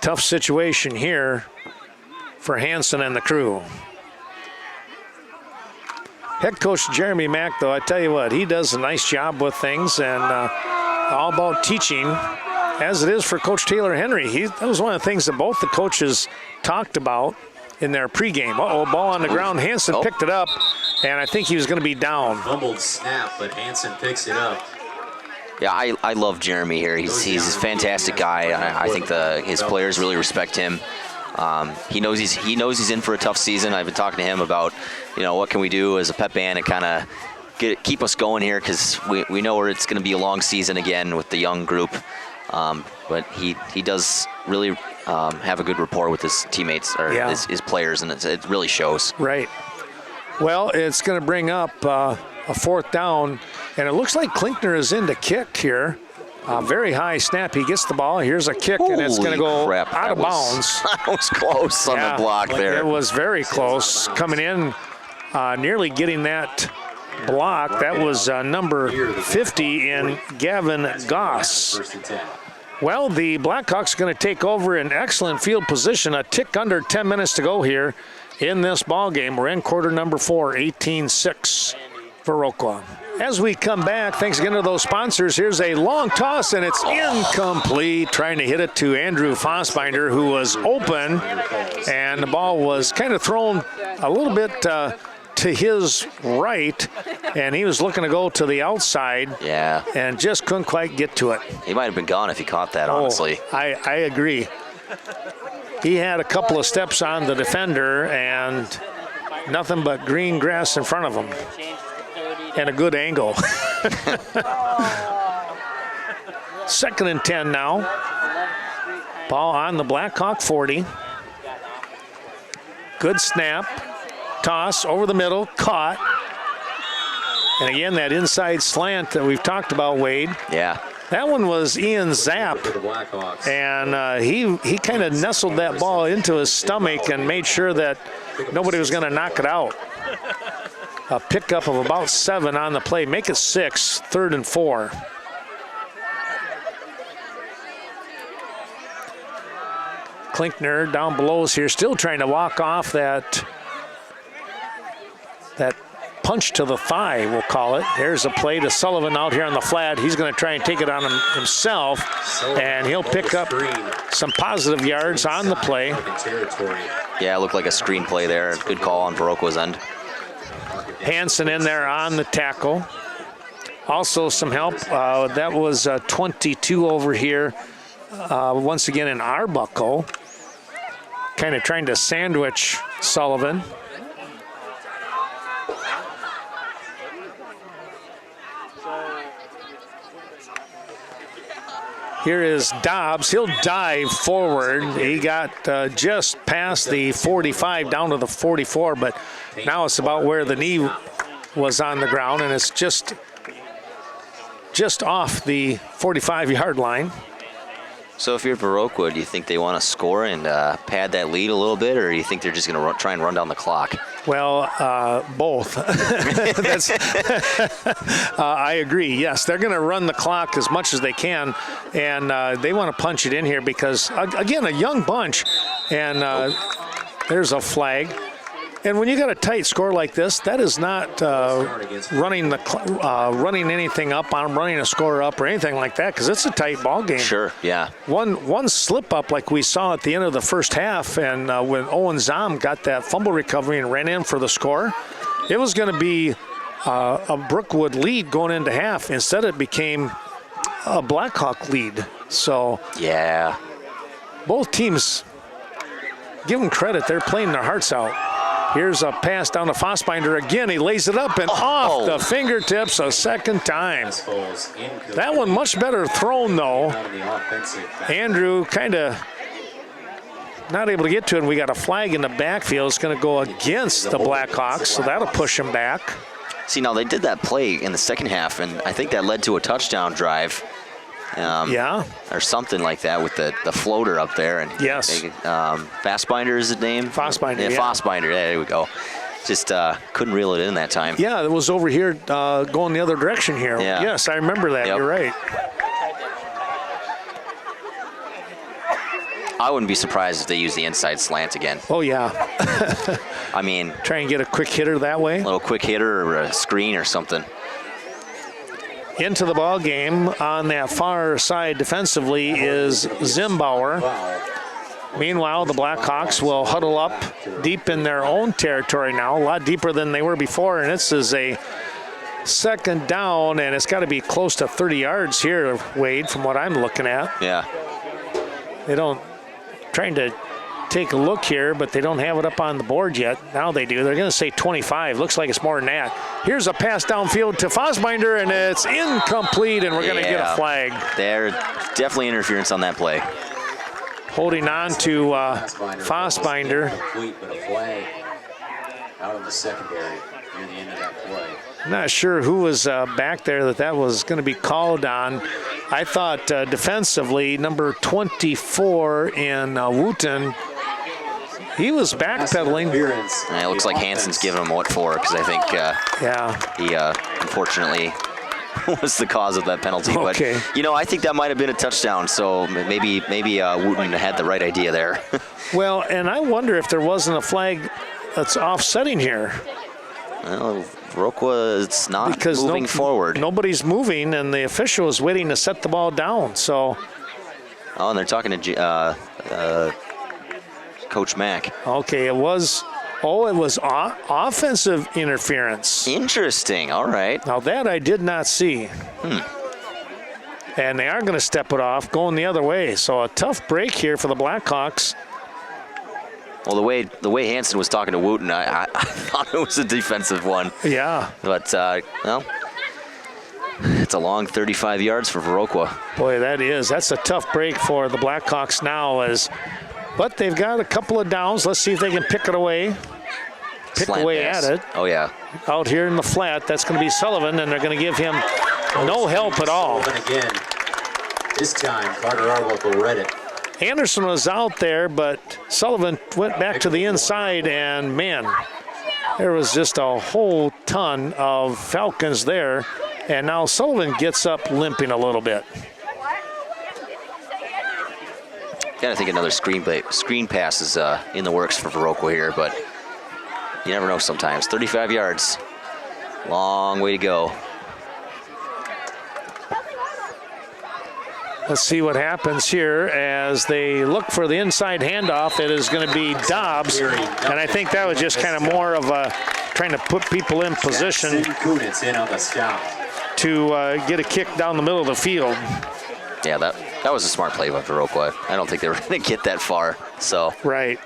Tough situation here for Hansen and the crew. Head coach Jeremy Mack, though, I tell you what, he does a nice job with things, and all about teaching, as it is for Coach Taylor Henry. That was one of the things that both the coaches talked about in their pregame. Uh-oh, ball on the ground. Hansen picked it up, and I think he was going to be down. Fumbled snap, but Hansen picks it up. Yeah, I love Jeremy here. He's a fantastic guy. I think his players really respect him. He knows he's in for a tough season. I've been talking to him about, what can we do as a pep band and kind of keep us going here, because we know where it's going to be a long season again with the young group. But he does really have a good rapport with his teammates or his players, and it really shows. Right. Well, it's going to bring up a fourth down, and it looks like Klinkner is in to kick here. Very high snap. He gets the ball. Here's a kick, and it's going to go out of bounds. That was close on the block there. It was very close. Coming in, nearly getting that block. That was number 50 in Gavin Goss. Well, the Blackhawks are going to take over in excellent field position. A tick under 10 minutes to go here in this ball game. We're in quarter number 4, 18-6, Viroqua. As we come back, thanks again to those sponsors, here's a long toss, and it's incomplete. Trying to hit it to Andrew Fassbinder, who was open, and the ball was kind of thrown a little bit to his right, and he was looking to go to the outside. Yeah. And just couldn't quite get to it. He might have been gone if he caught that, honestly. I agree. He had a couple of steps on the defender, and nothing but green grass in front of him. And a good angle. 2nd and 10 now. Ball on the Blackhawk 40. Good snap. Toss over the middle. Caught. And again, that inside slant that we've talked about, Wade. Yeah. That one was Ian Zapp. And he kind of nestled that ball into his stomach and made sure that nobody was going to knock it out. A pickup of about 7 on the play. Make it 6, 3rd and 4. Klinkner down below us here, still trying to walk off that punch to the thigh, we'll call it. There's a play to Sullivan out here on the flat. He's going to try and take it on himself, and he'll pick up some positive yards on the play. Yeah, it looked like a screen play there. Good call on Viroqua's end. Hansen in there on the tackle. Also some help. That was 22 over here. Once again in Arbuckle. Kind of trying to sandwich Sullivan. Here is Dobbs. He'll dive forward. He got just past the 45 down to the 44, but now it's about where the knee was on the ground, and it's just off the 45-yard line. So if you're Viroqua, do you think they want to score and pad that lead a little bit, or do you think they're just going to try and run down the clock? Well, both. That's, I agree. Yes, they're going to run the clock as much as they can, and they want to punch it in here because, again, a young bunch, and there's a flag. And when you got a tight score like this, that is not running anything up on running a score up or anything like that, because it's a tight ball game. Sure, yeah. One slip up like we saw at the end of the first half, and when Owen Zom got that fumble recovery and ran in for the score, it was going to be a Brookwood lead going into half. Instead, it became a Blackhawk lead. So yeah, both teams, give them credit. They're playing their hearts out. Here's a pass down to Fossbinder again. He lays it up and off the fingertips a second time. That one much better thrown, though. Andrew kind of not able to get to it, and we got a flag in the backfield. It's going to go against the Blackhawks, so that'll push him back. See, now they did that play in the second half, and I think that led to a touchdown drive. Yeah. Or something like that with the floater up there. And yes. Fassbinder is his name? Fossbinder, yeah. Fossbinder, there we go. Just couldn't reel it in that time. Yeah, it was over here going the other direction here. Yeah. Yes, I remember that. Yep. You're right. I wouldn't be surprised if they use the inside slant again. Oh, yeah. I mean, try and get a quick hitter that way. A little quick hitter or a screen or something. Into the ball game on that far side defensively is Zimbauer. Meanwhile, the Blackhawks will huddle up deep in their own territory now, a lot deeper than they were before, and this is a second down, and it's got to be close to 30 yards here, Wade, from what I'm looking at. Yeah. They don't, trying to take a look here, but they don't have it up on the board yet. Now they do. They're going to say 25. Looks like it's more than that. Here's a pass downfield to Fossbinder, and it's incomplete, and we're going to get a flag. There, definitely interference on that play. Holding on to Fossbinder. Complete, but a flag out of the secondary near the end of that play. I'm not sure who was back there that was going to be called on. I thought defensively, number 24 in Wooten, he was backpedaling. It looks like Hansen's giving him what for, because I think he unfortunately was the cause of that penalty. Okay. But, I think that might have been a touchdown, so maybe Wooten had the right idea there. Well, and I wonder if there wasn't a that's offsetting here. Well, Viroqua is not moving forward. Nobody's moving, and the official is waiting to set the ball down. So. Oh, and they're talking to Coach Mack. Okay, it was offensive interference. Interesting. All right. Now that I did not see. And they are going to step it off, going the other way. So a tough break here for the Blackhawks. Well, the way Hansen was talking to Wooten, I thought it was a defensive one. Yeah. But, it's a long 35 yards for Viroqua. Boy, that's a tough break for the Blackhawks now. But they've got a couple of downs. Let's see if they can pick it away. At it. Oh, yeah. Out here in the flat, that's going to be Sullivan, and they're going to give him no help at all. Sullivan again. This time, Carter Arbuckle read it. Anderson was out there, but Sullivan went back to the inside, and, man, there was just a whole ton of Falcons there. And now Sullivan gets up limping a little bit. Got to think another screen pass is in the works for Viroqua here, but you never know sometimes. 35 yards. Long way to go. Let's see what happens here as they look for the inside handoff. It is going to be Dobbs, and I think that was just kind of more of a trying to put people in position to get a kick down the middle of the field. Yeah, that was a smart play by Viroqua. I don't think they were going to get that far. So right.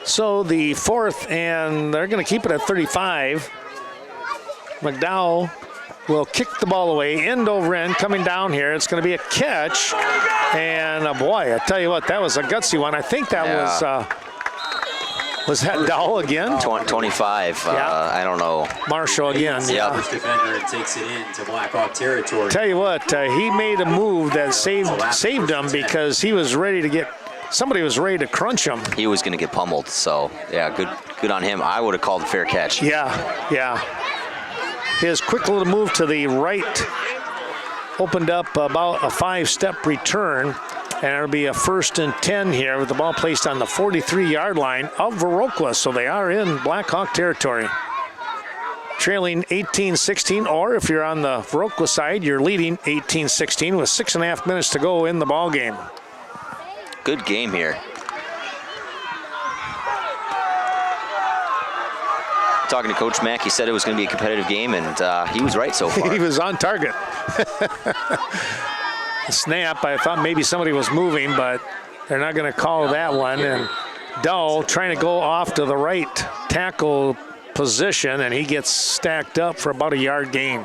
So the fourth, and they're going to keep it at 35. McDowell will kick the ball away, end over end, coming down here. It's going to be a catch. And, boy, I tell you what, that was a gutsy one. I think that was that Dowell again? 25. Yeah. I don't know. Marshall again. Yeah. First defender and takes it into Blackhawk territory. Tell you what, he made a move that saved him because he was ready to get. Somebody was ready to crunch him. He was going to get pummeled. So yeah, good on him. I would have called a fair catch. Yeah. His quick little move to the right opened up about a 5-step return. And it'll be a 1st and 10 here with the ball placed on the 43-yard line of Viroqua. So they are in Blackhawk territory. Trailing 18-16, or if you're on the Viroqua side, you're leading 18-16 with 6.5 minutes to go in the ball game. Good game here. Talking to Coach Mack, he said it was going to be a competitive game, and he was right so far. He was on target. Snap, I thought maybe somebody was moving, but they're not going to call that one. And Dowell trying to go off to the right tackle position, and he gets stacked up for about a yard gain.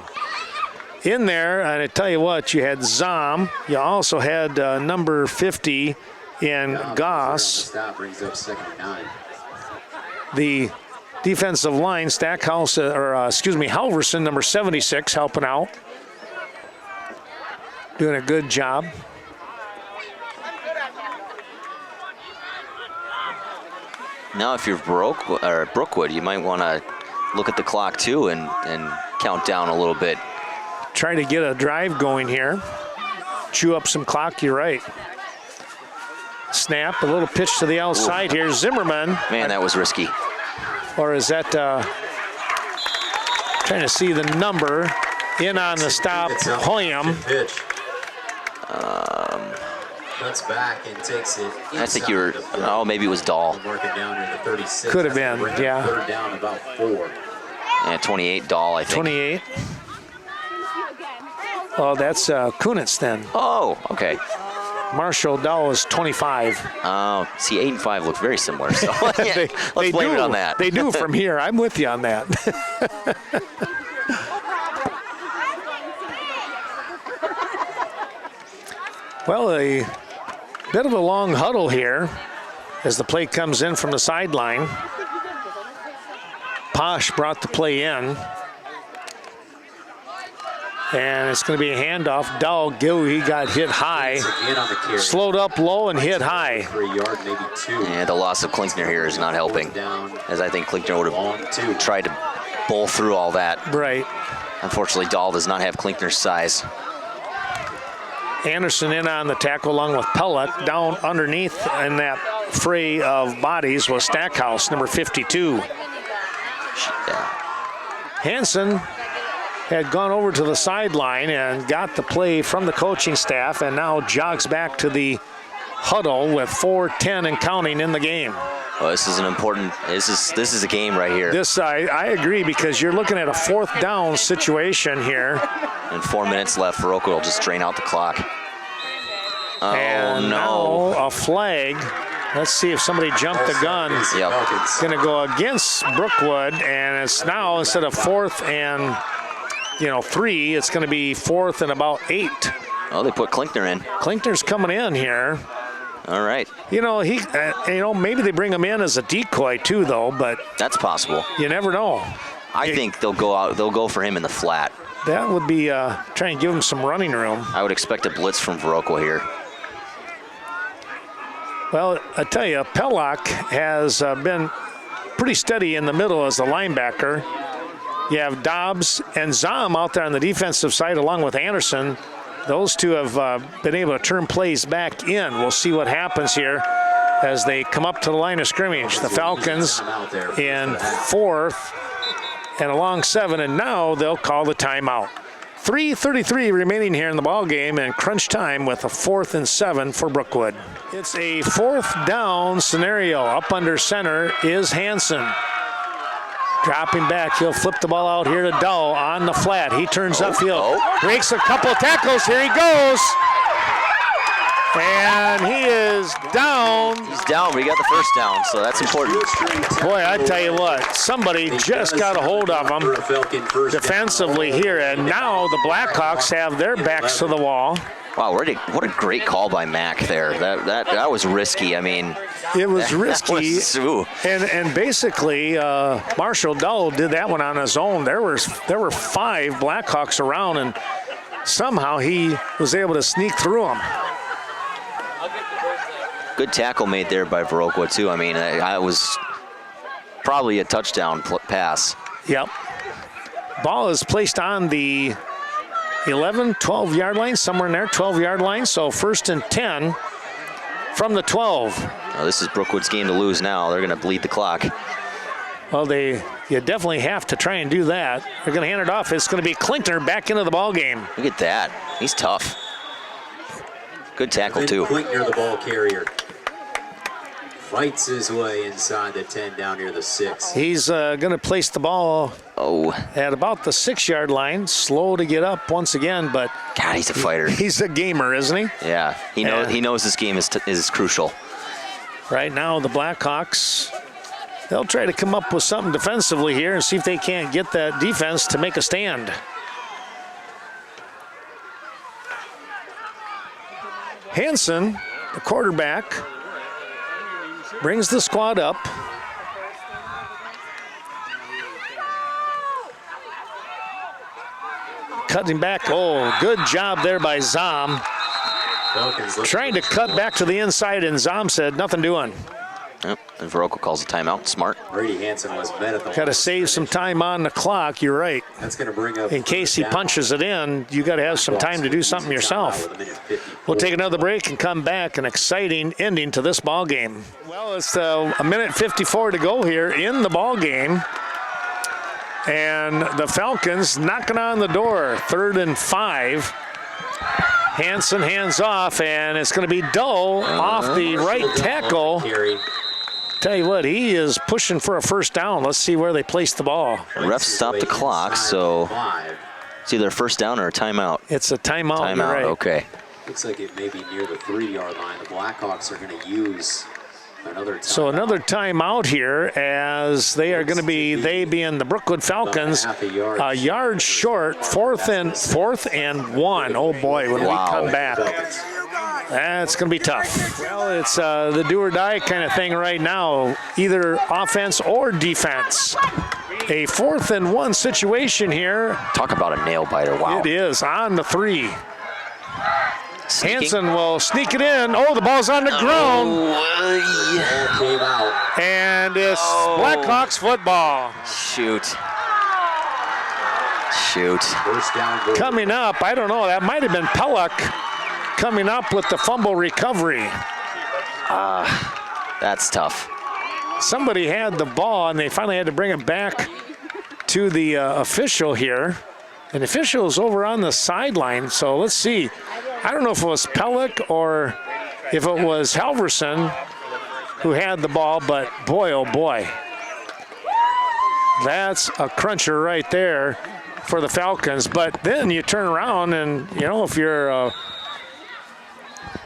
In there, and I tell you what, you had Zom. You also had number 50 in Goss. The defensive line, Halverson, number 76, helping out. Doing a good job. Now, if you're Brookwood, you might want to look at the clock too and count down a little bit. Trying to get a drive going here. Chew up some clock, you're right. Snap, a little pitch to the outside here. Zimmerman. Man, that was risky. Or is that, trying to see the number. In on the stop, Hoyam. Cuts back and takes it. I think you were, maybe it was Dahl. Could have been, yeah. Third down, about 4. Yeah, 28, Dahl, I think. 28. Oh, that's Kunitz then. Oh, okay. Marshall Dowell is 25. Oh, see, 8 and 5 look very similar. So yeah, let's blame it on that. They do from here. I'm with you on that. Well, a bit of a long huddle here as the play comes in from the sideline. Posh brought the play in. And it's going to be a handoff. Dowell, he got hit high. Slowed up low and hit high. For a yard, maybe 2. Yeah, the loss of Klinkner here is not helping. As I think Klinkner would have tried to bowl through all that. Right. Unfortunately, Dahl does not have Klinkner's size. Anderson in on the tackle along with Pellick. Down underneath in that fray of bodies was Stackhouse, number 52. Hansen had gone over to the sideline and got the play from the coaching staff and now jogs back to the huddle with 4:10 and counting in the game. Well, this is an important, this is a game right here. This, I agree, because you're looking at a 4th down situation here. And 4 minutes left. Viroqua will just drain out the clock. Oh, and no. Now a flag. Let's see if somebody jumped the gun. Yep. Going to go against Brookwood, and it's now instead of 4th and 3, it's going to be 4th and about 8. Oh, they put Klinkner in. Klinkner's coming in here. All right. Maybe they bring him in as a decoy too, though. But that's possible. You never know. I think they'll go for him in the flat. That would be trying to give him some running room. I would expect a blitz from Viroqua here. Well, I tell you, Pellock has been pretty steady in the middle as the linebacker. You have Dobbs and Zom out there on the defensive side along with Anderson. Those two have been able to turn plays back in. We'll see what happens here as they come up to the line of scrimmage. The Falcons in 4th and along 7, and now they'll call the timeout. 3:33 remaining here in the ball game, and crunch time with a 4th and 7 for Brookwood. It's a 4th down scenario. Up under center is Hansen. Dropping back, he'll flip the ball out here to Dowell on the flat. He turns upfield, breaks a couple of tackles. Here he goes. And he is down. He's down, but he got the first down, so that's important. Boy, I tell you what, somebody just got a hold of him defensively here, and now the Blackhawks have their backs to the wall. Wow, what a great call by Mac there. That was risky. I mean, it was risky. Ooh. And basically, Marshall Dull did that one on his own. There were 5 Blackhawks around, and somehow he was able to sneak through them. Good tackle made there by Viroqua, too. I mean, I was probably a touchdown pass. Yep. Ball is placed on the 11, 12-yard line, somewhere in there, 12-yard line. So 1st and 10 from the 12. Now, this is Brookwood's game to lose now. They're going to bleed the clock. Well, you definitely have to try and do that. They're going to hand it off. It's going to be Klinkner back into the ball game. Look at that. He's tough. Good tackle, too. Klinkner, the ball carrier, fights his way inside the 10 down near the 6. He's going to place the ball at about the 6-yard line. Slow to get up once again, but God, he's a fighter. He's a gamer, isn't he? Yeah, he knows this game is crucial. Right now, the Blackhawks, they'll try to come up with something defensively here and see if they can't get that defense to make a stand. Hansen, the quarterback, brings the squad up. Cutting back. Oh, good job there by Zom. Trying to cut back to the inside, and Zom said, nothing doing. Yep, and Viroqua calls a timeout. Smart. Brady Hansen was met at the got to save some time on the clock. You're right. That's going to bring up. In case he punches it in, you got to have some time to do something yourself. We'll take another break and come back. An exciting ending to this ball game. Well, it's a minute 54 to go here in the ball game, and the Falcons knocking on the door. 3rd and 5. Hansen hands off, and it's going to be Dull off the right tackle. Tell you what, he is pushing for a first down. Let's see where they place the ball. Refs stopped the clock, so it's either a first down or a timeout. It's a timeout. Timeout, right. Okay. Looks like it may be near the 3-yard line. The Blackhawks are going to use another timeout. So another timeout here, as they are going to be, they being the Brookwood Falcons, a yard short, 4th and 1. Oh boy, when we come back. That's going to be tough. Well, it's the do or die kind of thing right now, either offense or defense. A 4th and 1 situation here. Talk about a nail biter. Wow. It is on the 3. Sneaking. Hansen will sneak it in. Oh, the ball's on the ground. And it's Blackhawks football. Shoot. Coming up, I don't know, that might have been Pellick coming up with the fumble recovery. That's tough. Somebody had the ball, and they finally had to bring it back to the official here. And the official is over on the sideline, so let's see. I don't know if it was Pellick or if it was Halverson who had the ball, but boy, oh boy. That's a cruncher right there for the Falcons. But then you turn around and, you know, if you're a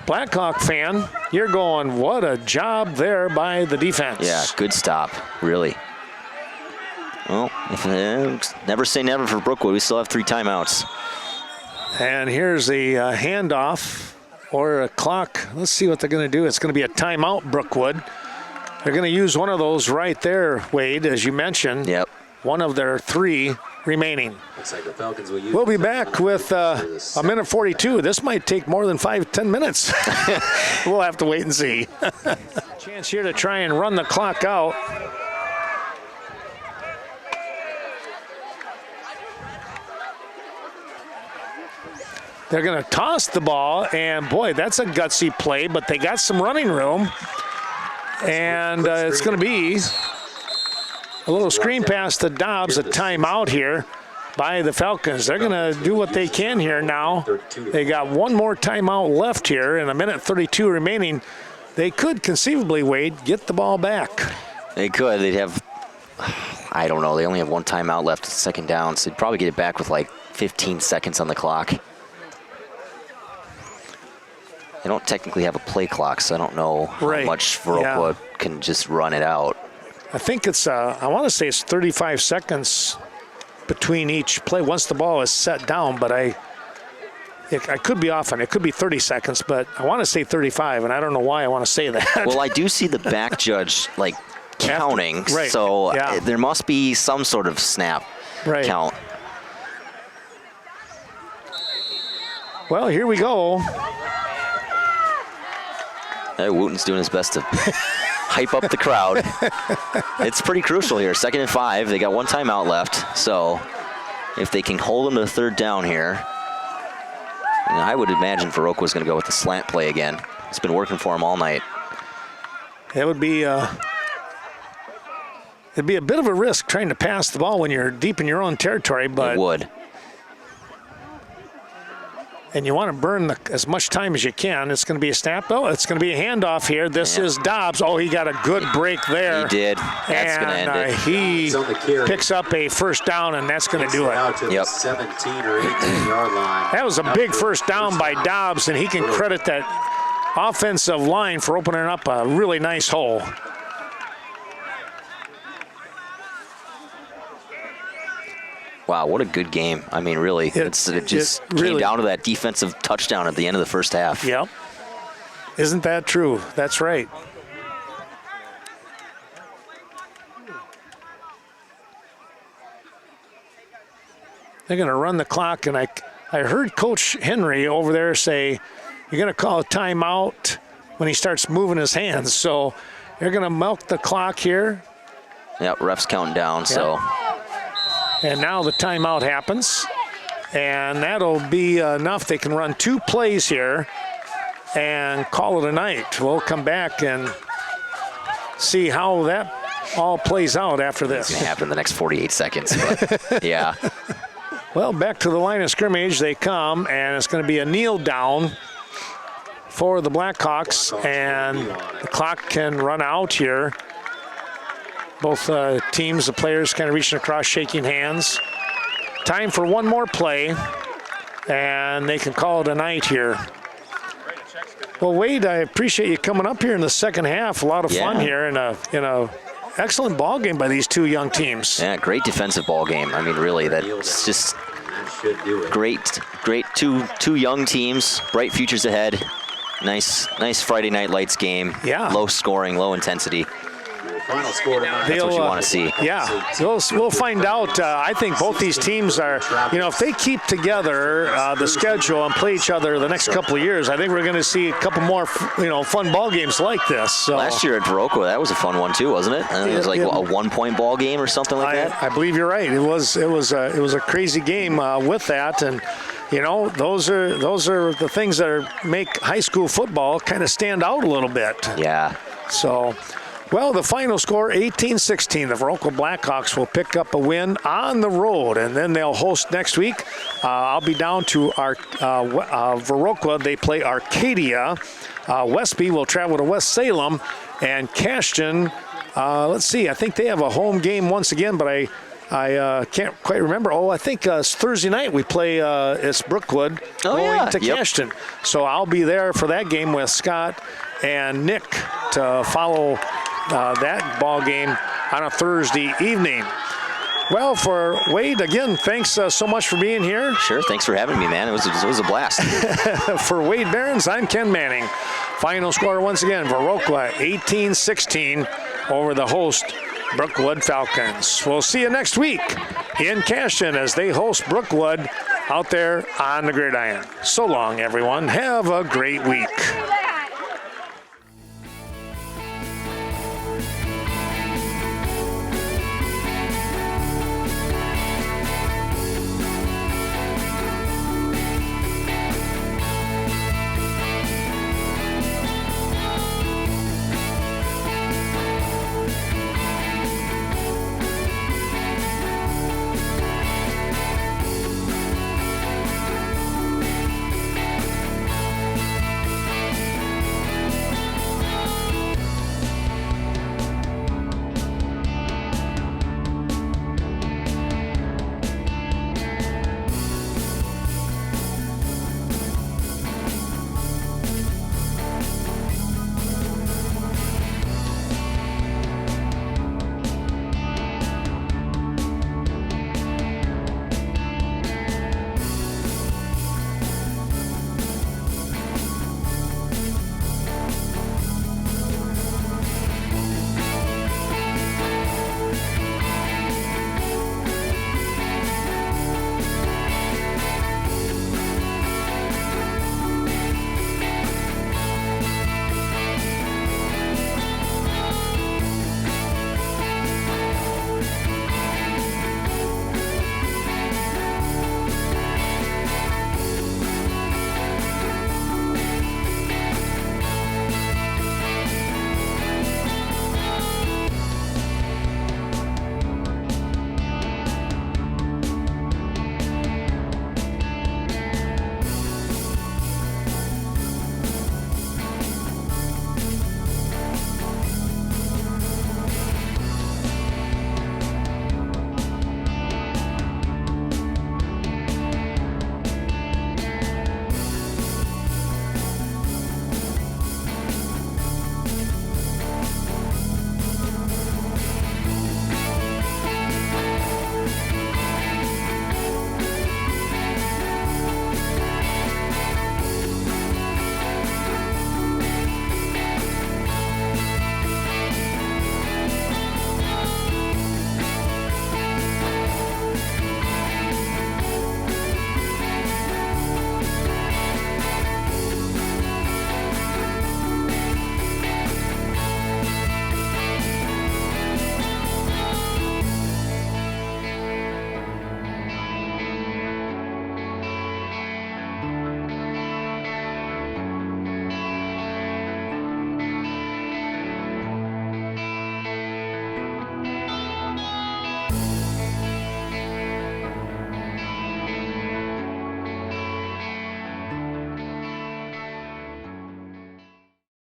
Blackhawk fan, you're going, what a job there by the defense. Yeah, good stop, really. Well, never say never for Brookwood. We still have 3 timeouts. And here's the handoff or a clock. Let's see what they're going to do. It's going to be a timeout, Brookwood. They're going to use one of those right there, Wade, as you mentioned. Yep. One of their 3 remaining. Looks like the Falcons will use. We'll be back with a minute 42. This might take more than 5-10 minutes. We'll have to wait and see. Chance here to try and run the clock out. They're going to toss the ball, and boy, that's a gutsy play, but they got some running room. And it's going to be a little screen pass to Dobbs, a timeout here by the Falcons. They're going to do what they can here now. They got one more timeout left here, and a minute 32 remaining. They could conceivably, Wade, get the ball back. They could. They'd have, I don't know, they only have one timeout left, 2nd down, so they'd probably get it back with like 15 seconds on the clock. They don't technically have a play clock, so I don't know how much Viroqua can just run it out. I think it's, I want to say it's 35 seconds between each play once the ball is set down, but I could be off on it. It could be 30 seconds, but I want to say 35, and I don't know why I want to say that. Well, I do see the back judge, like, counting, so there must be some sort of snap count. Well, here we go. Hey, Wooten's doing his best to hype up the crowd. It's pretty crucial here. 2nd and 5. They got one timeout left, so if they can hold them to the 3rd down here, I would imagine Viroqua was going to go with the slant play again. It's been working for him all night. It would be it'd be a bit of a risk trying to pass the ball when you're deep in your own territory, but it would. And you want to burn as much time as you can. It's going to be a snap. Oh, it's going to be a handoff here. This is Dobbs. Oh, he got a good break there. He did. That's going to end it. He picks up a 1st down, and that's going to do it. Yep. 17 or 18-yard line. That was a big 1st down by Dobbs, and he can credit that offensive line for opening up a really nice hole. Wow, what a good game. I mean, really, it just came down to that defensive touchdown at the end of the 1st half. Yep. Isn't that true? That's right. They're going to run the clock, and I heard Coach Henry over there say, you're going to call a timeout when he starts moving his hands. So they're going to milk the clock here. Yep, ref's counting down, so... And now the timeout happens, and that'll be enough. They can run 2 plays here and call it a night. We'll come back and see how that all plays out after this. It's going to happen in the next 48 seconds, but yeah. Well, back to the line of scrimmage they come, and it's going to be a kneel down for the Blackhawks, and the clock can run out here. Both teams, the players kind of reaching across, shaking hands. Time for one more play, and they can call it a night here. Well, Wade, I appreciate you coming up here in the 2nd half. A lot of fun here, and a excellent ball game by these 2 young teams. Yeah, great defensive ball game. I mean, really, that's just great. Two young teams, bright futures ahead. Nice Friday Night Lights game. Yeah. Low scoring, low intensity. Final score tonight. That's what you want to see. Yeah, we'll find out. I think both these teams are, if they keep together the schedule and play each other the next couple of years, I think we're going to see a couple more, fun ball games like this. So. Last year at Viroqua, that was a fun one too, wasn't it? It was like a 1-point ball game or something like that. I believe you're right. It was a crazy game with that, and those are the things that make high school football kind of stand out a little bit. Yeah. So. Well, the final score, 18-16. The Viroqua Blackhawks will pick up a win on the road, and then they'll host next week. I'll be down to our Viroqua. They play Arcadia. Westby will travel to West Salem, and Cashton, let's see, I think they have a home game once again, but I can't quite remember. I think it's Thursday night we play, it's Brookwood going to Cashton. So I'll be there for that game with Scott and Nick to follow that ball game on a Thursday evening. Well, for Wade, again, thanks so much for being here. Sure, thanks for having me, man. It was a blast. For Wade Behrens, I'm Ken Manning. Final score once again, Viroqua 18-16 over the host Brookwood Falcons. We'll see you next week in Cashton as they host Brookwood out there on the gridiron. So long, everyone. Have a great week.